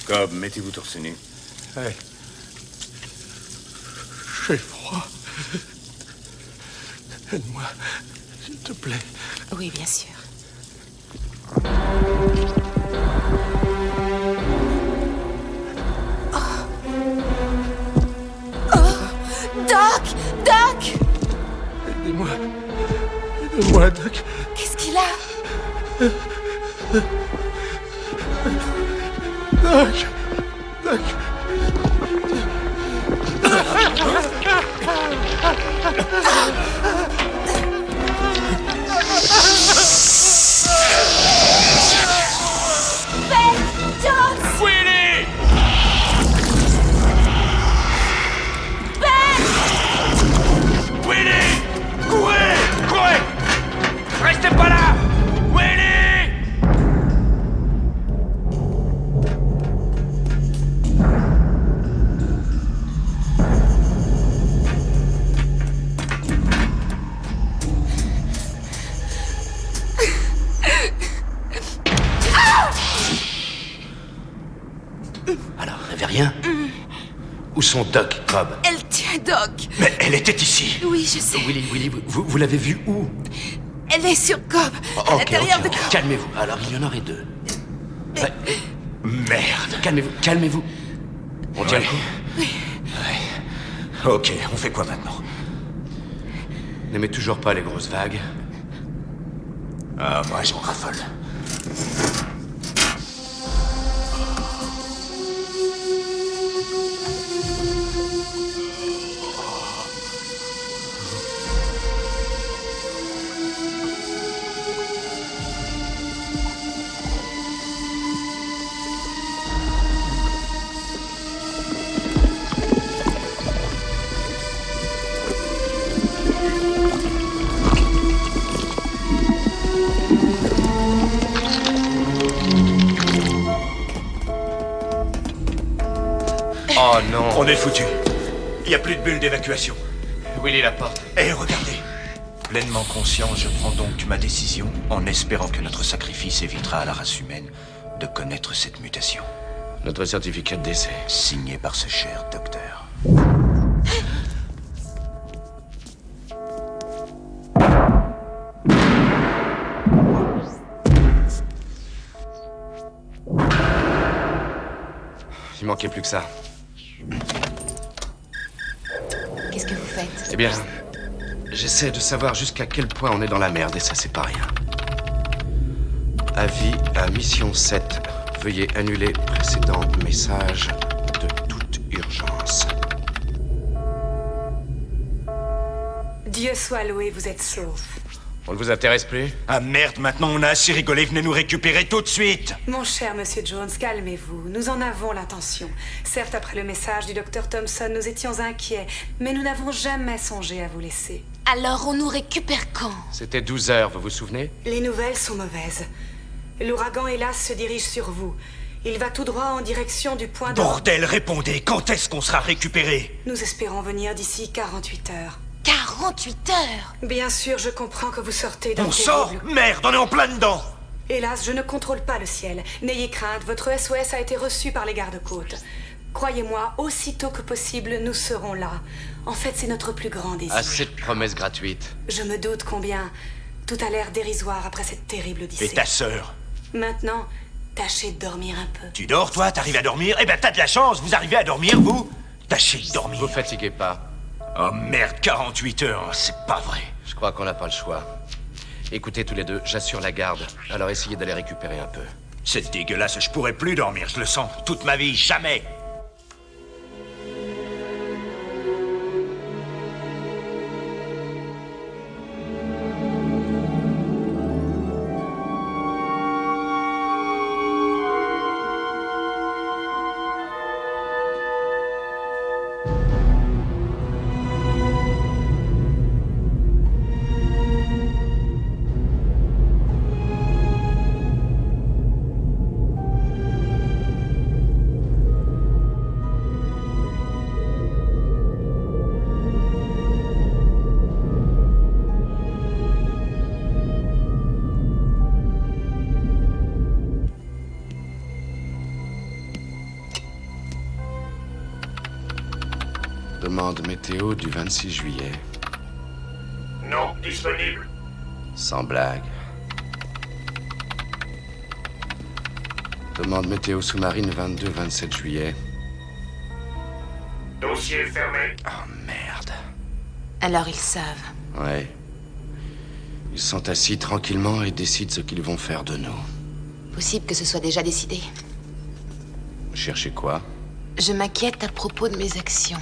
Cobb, mettez-vous torse nu. Ouais. J'ai froid. Aide-moi, s'il te plaît. Oui, bien sûr. Doc! Doc! Aidez-moi. Aidez-moi, Doc. Qu'est-ce qu'il a? Doc. Doc. Ben Jones! Willy! Ben! Willy! Courez! Courez! Restez pas là! Willy! Alors, elle avait rien? Où sont Doc, Cobb? Elle tient Doc. Mais elle était ici. Oui, je sais. Willy, vous l'avez vue où? Elle est sur Cobb, à l'intérieur de Cobb. Calmez-vous. Alors, il y en aurait deux. Ouais. Merde. Calmez-vous. On tient le coup? Oui. Ouais. Ok, on fait quoi maintenant? N'aimez toujours pas les grosses vagues? Ah, moi j'en raffole. Oh non. On est foutu. Il n'y a plus de bulle d'évacuation. Willy, la porte. Et regardez. Pleinement conscient, je prends donc ma décision en espérant que notre sacrifice évitera à la race humaine de connaître cette mutation. Notre certificat de décès. Signé par ce cher docteur. Il manquait plus que ça. Qu'est-ce que vous faites? Eh bien, j'essaie de savoir jusqu'à quel point on est dans la merde, et ça, c'est pas rien. Avis à mission 7. Veuillez annuler précédent message de toute urgence. Dieu soit loué, vous êtes sauf. On ne vous intéresse plus? Ah merde, maintenant on a assez rigolé, venez nous récupérer tout de suite. Mon cher monsieur Jones, calmez-vous. Nous en avons l'intention. Certes, après le message du docteur Thompson, nous étions inquiets, mais nous n'avons jamais songé à vous laisser. Alors on nous récupère quand? C'était 12 heures, vous vous souvenez? Les nouvelles sont mauvaises. L'ouragan, hélas, se dirige sur vous. Il va tout droit en direction du point de... Bordel, répondez, quand est-ce qu'on sera récupéré? Nous espérons venir d'ici 48 heures. 48 heures? Bien sûr, je comprends que vous sortez d'un On sort? Merde, on est en plein dedans. Hélas, je ne contrôle pas le ciel. N'ayez crainte, votre SOS a été reçu par les gardes-côtes. Croyez-moi, aussitôt que possible, nous serons là. En fait, c'est notre plus grand désir. Assez de promesses gratuites. Je me doute combien tout a l'air dérisoire après cette terrible odyssée. Et ta sœur? Maintenant, tâchez de dormir un peu. Tu dors, toi? T'arrives à dormir? Eh ben, t'as de la chance, vous arrivez à dormir, vous? Tâchez de dormir. Vous fatiguez pas. Oh merde, 48 heures, c'est pas vrai. Je crois qu'on n'a pas le choix. Écoutez tous les deux, j'assure la garde. Alors essayez d'aller récupérer un peu. C'est dégueulasse, je pourrais plus dormir, je le sens. Toute ma vie, jamais. Demande météo du 26 juillet. Non disponible. Sans blague. Demande météo sous-marine 22-27 juillet. Dossier fermé. Oh merde. Alors ils savent. Ouais. Ils sont assis tranquillement et décident ce qu'ils vont faire de nous. Possible que ce soit déjà décidé. Cherchez quoi? Je m'inquiète à propos de mes actions.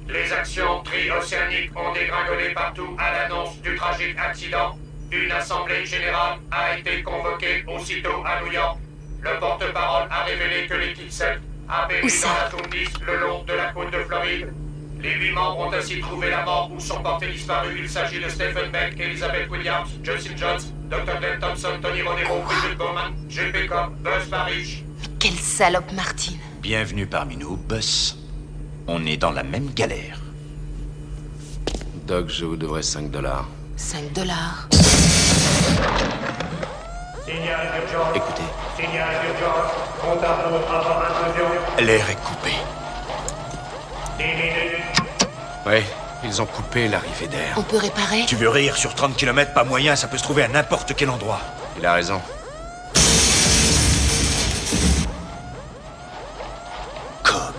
Les actions tri-océaniques ont dégringolé partout à l'annonce du tragique accident. Une assemblée générale a été convoquée aussitôt à New York. Le porte-parole a révélé que l'équipe 7 a péri dans la Tundis le long de la côte de Floride. Les 8 membres ont ainsi trouvé la mort ou sont portés disparus. Il s'agit de Stephen Beck, Elizabeth Williams, Justin Jones, Dr. Glenn Thompson, Tony Rodero, Bridget Bowman, J.P. Cobb, Buzz Parrish. Quelle salope, Martine. Bienvenue parmi nous, Buzz. On est dans la même galère. Doc, je vous devrais $5. $5. Signal d'urgence. Écoutez. Signal d'urgence. Compte à rebours avant intrusion. L'air est coupé. 10 minutes. Ouais, ils ont coupé l'arrivée d'air. On peut réparer? Tu veux rire, sur 30 km, pas moyen, ça peut se trouver à n'importe quel endroit. Il a raison. Cobb.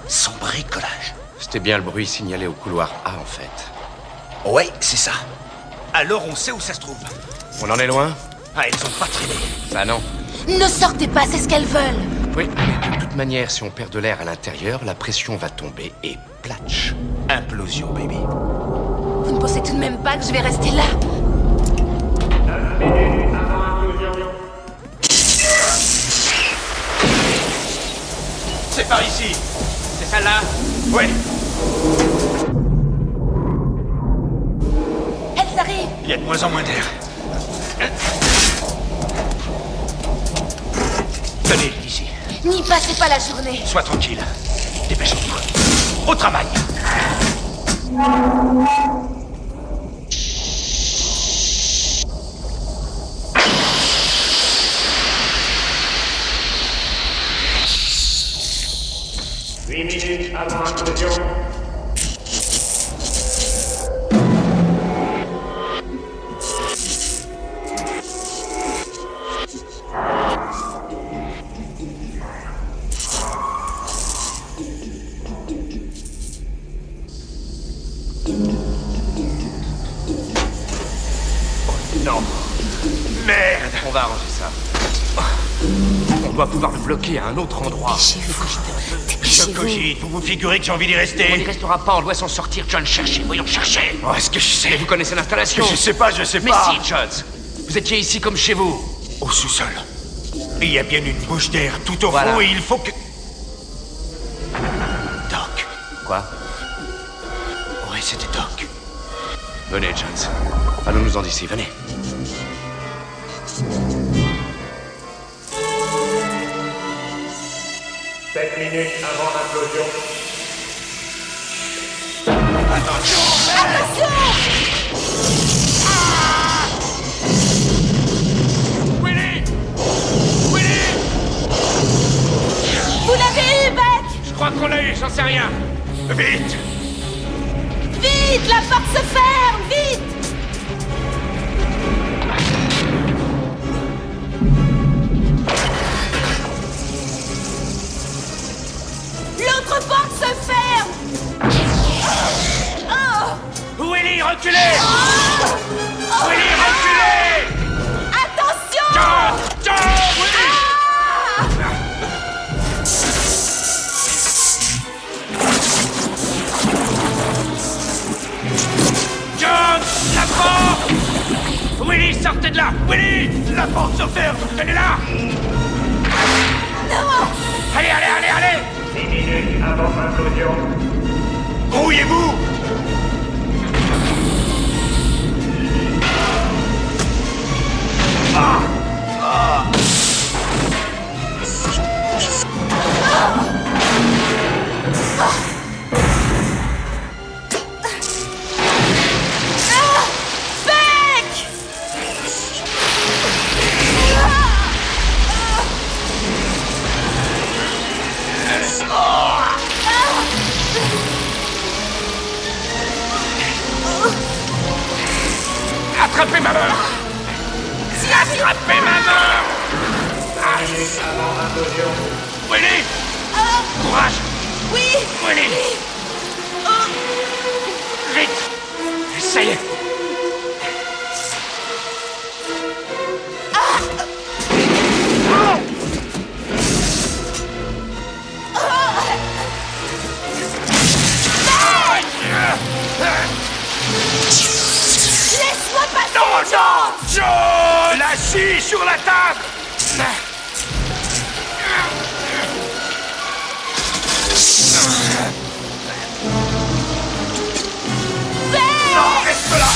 Son bricolage. C'était bien le bruit signalé au couloir A, en fait. Ouais, c'est ça. Alors on sait où ça se trouve. On en est loin? Ah, elles ont pas traîné. Bah non. Ne sortez pas, c'est ce qu'elles veulent. Oui, mais de toute manière, si on perd de l'air à l'intérieur, la pression va tomber et platch. Implosion, baby. Vous ne pensez tout de même pas que je vais rester là? 9 minutes avant intrusion. C'est par ici. C'est celle-là? Ouais. Elles arrivent. Il y a de moins en moins d'air. Tenez, ici. N'y passez pas la journée. Sois tranquille. Dépêchons-nous. Au travail. Huit minutes avant intrusion. Non. Merde. On va arranger ça. On doit pouvoir le bloquer à un autre endroit. Je cogite. Vous vous figurez que j'ai envie d'y rester? On n'y restera pas, on doit s'en sortir, John. Cherchez, voyons, cherchez. Oh, est-ce que je sais? Et vous connaissez l'installation? Je sais pas. Mais si, John. Vous étiez ici comme chez vous. Au sous-sol. Il y a bien une bouche d'air tout au Voilà. fond et il faut que... Doc. Quoi? Ouais, c'était Doc. Venez, Jones. Allons-nous-en d'ici, venez. Sept minutes avant l'implosion. Willy! Willy! Vous l'avez eu, Beck! Je crois qu'on l'a eu, j'en sais rien. Vite! Vite, la porte se ferme, vite! L'autre porte se ferme! Oh! Willy, reculez! Willy, reculez! Attention! John! Willy! John! La porte! Willy, sortez de là! Willy! La porte se ferme! Tenez-la! Non! Allez, allez, allez, allez! 10 minutes avant implosion. Grouillez-vous! Beck! Attrapez ma main! Attrapez ma main! Willy! Courage! Oui! Willy! Vite! Ça y est! Laisse-moi passer! Non, non! John! La scie sur la table! Non, reste là!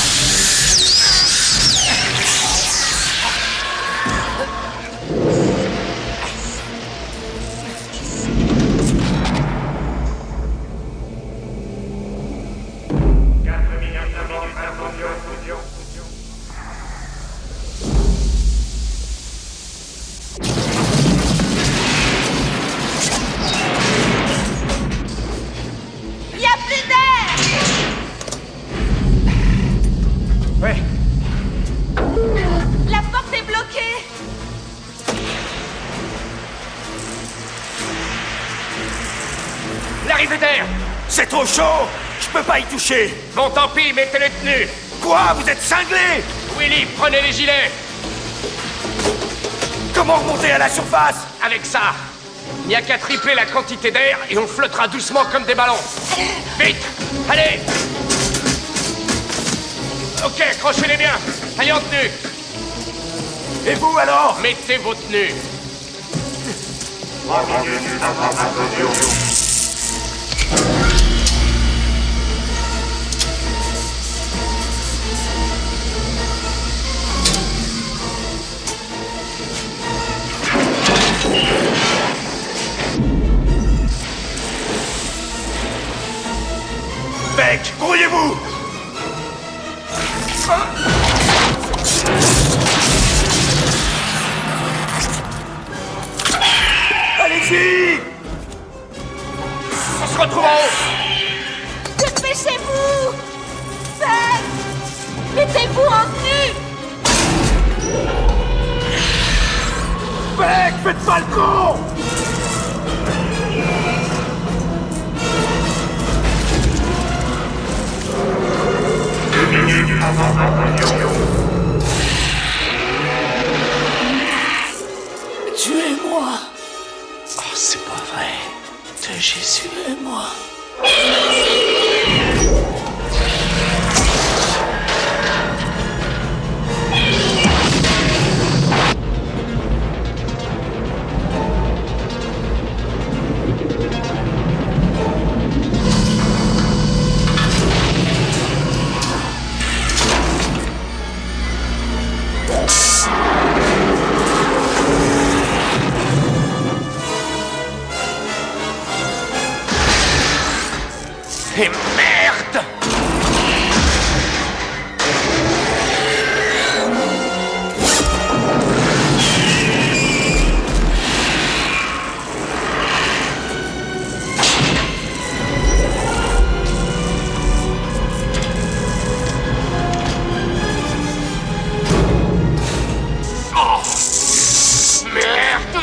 Y a plus d'air! Ouais. La porte est bloquée! L'arrivée d'air! C'est trop chaud! Je peux pas y toucher! Bon, tant pis, mettez les tenues! Quoi? Vous êtes cinglés? Willy, prenez les gilets! Comment remonter à la surface? Avec ça, il n'y a qu'à tripler la quantité d'air et on flottera doucement comme des ballons. Vite! Allez! Ok, accrochez-les bien. Allez en tenue. Et vous alors? Mettez vos tenues. Beck, grouillez-vous! Allez-y! On se retrouve en haut. Dépêchez-vous! Beck! Mettez-vous en tenue! Beck, faites pas le con! Tuez-moi! Oh, c'est pas vrai. De Jésus et moi. Et merde! Oh! Merde!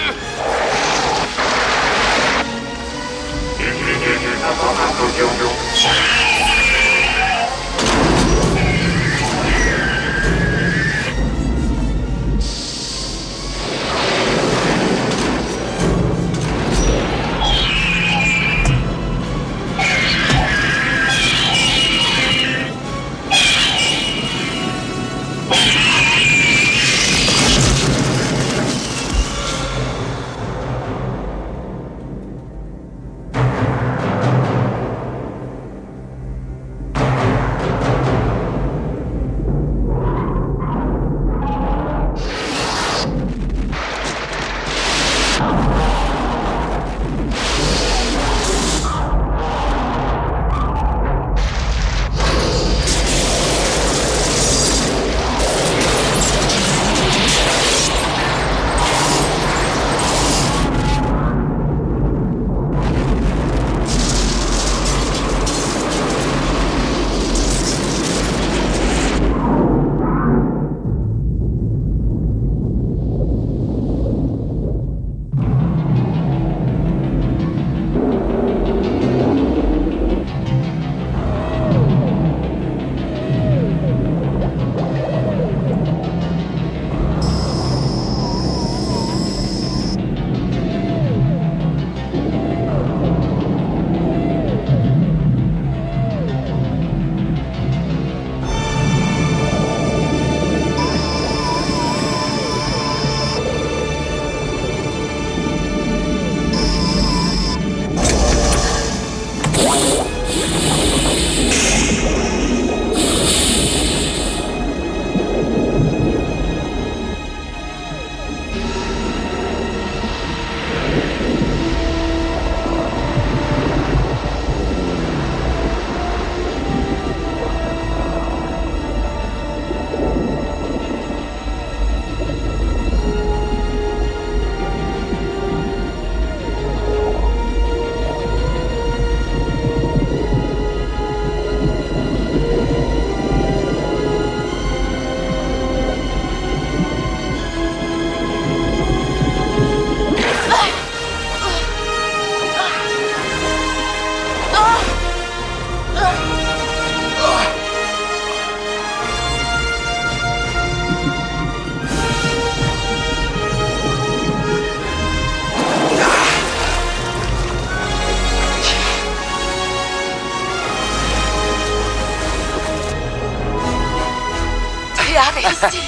as réussi.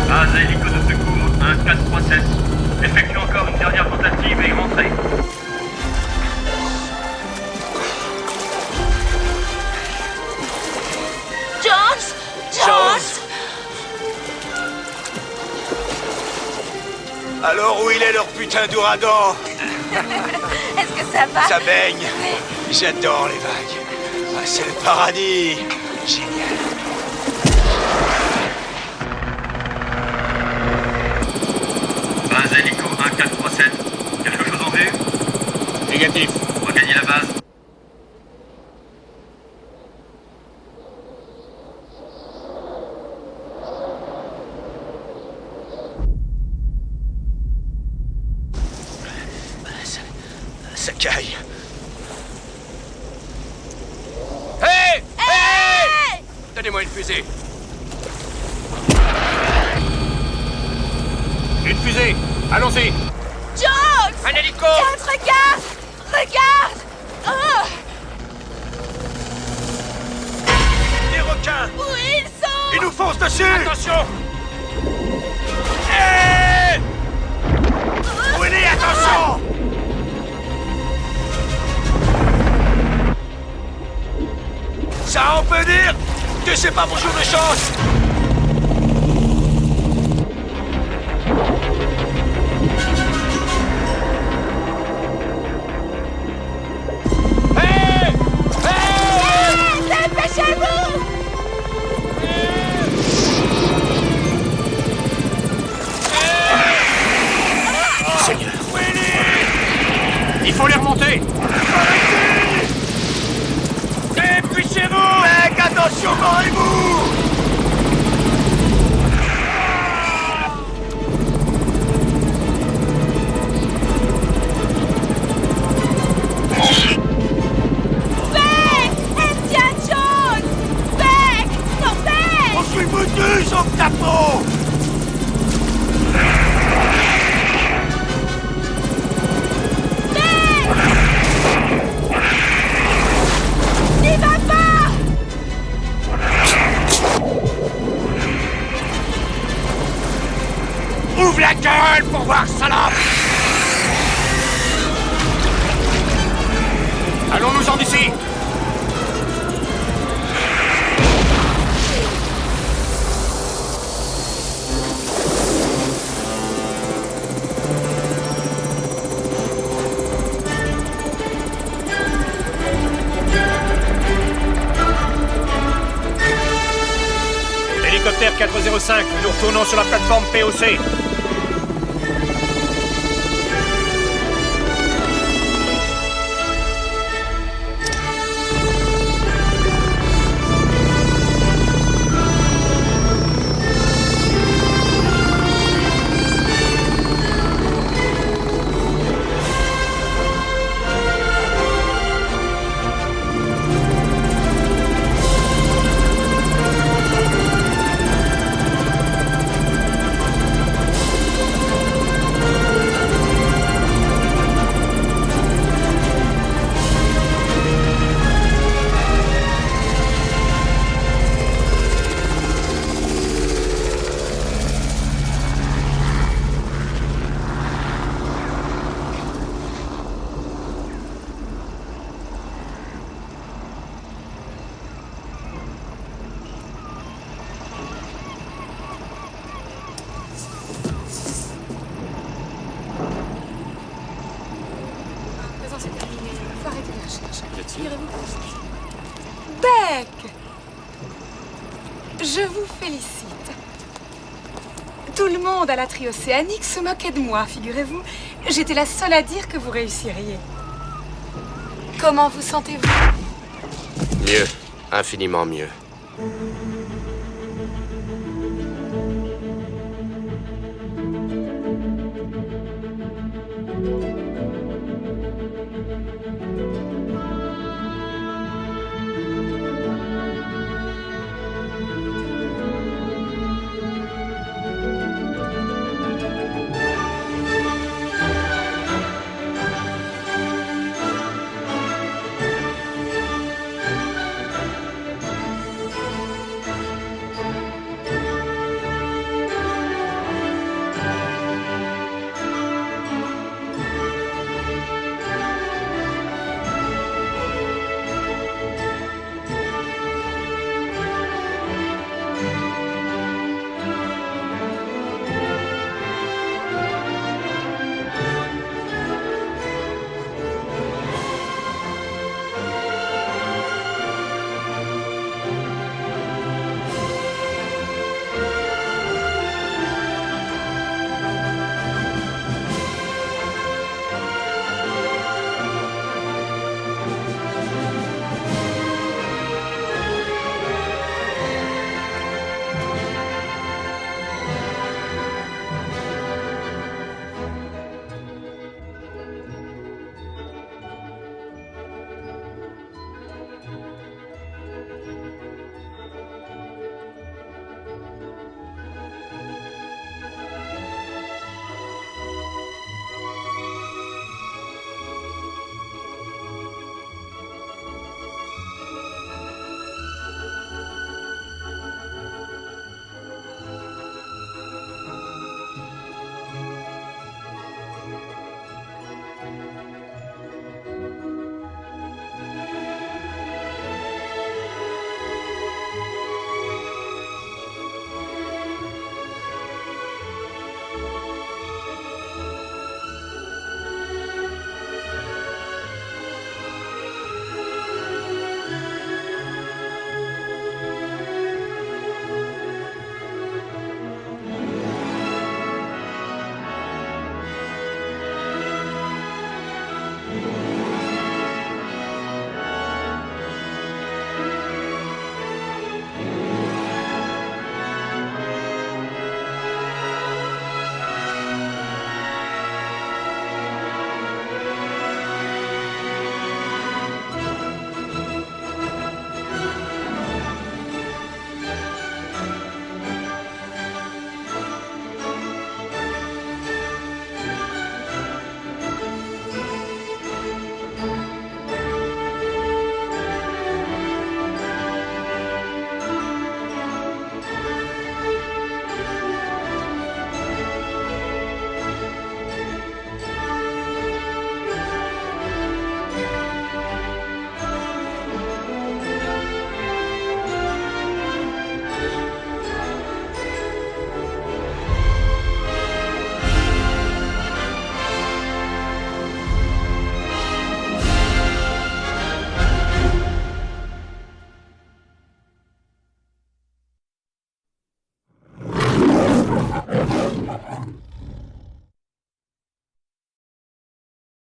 Base hélico de secours 1437. Effectue encore une dernière tentative et rentrez. Jones! Jones! Alors où il est leur putain d'ouragan? Est-ce que ça va? Ça baigne. J'adore les vagues. Ah, c'est le paradis. Génial. Base hélico 1437. Quelque chose en vue? Négatif. Regagnez la base. Ça caille. Hé! Hé! Donnez-moi une fusée. Une fusée. Allons-y. Jones! Un hélico! Jones, regarde! Regarde! Oh! Des requins! Où ils sont? Ils nous foncent dessus! Attention. Hé! Willy, attention! Ça, on peut dire que c'est pas mon jour de chance! Hé! Hé! Dépêchez-vous! Seigneur. Il faut les remonter. Dépêchez-vous! Mec, attention, correz-vous! Beck! Indiana Jones! Beck! Non, Beck! On suis foutu, sauf ta peau! N'y va pas! Ouvre la gueule pour voir, salope. Allons-nous-en d'ici. Hélicoptère 405, nous retournons sur la plateforme POC. Beck! Je vous félicite. Tout le monde à la Triocéanique se moquait de moi, figurez-vous. J'étais la seule à dire que vous réussiriez. Comment vous sentez-vous? Mieux. Infiniment mieux.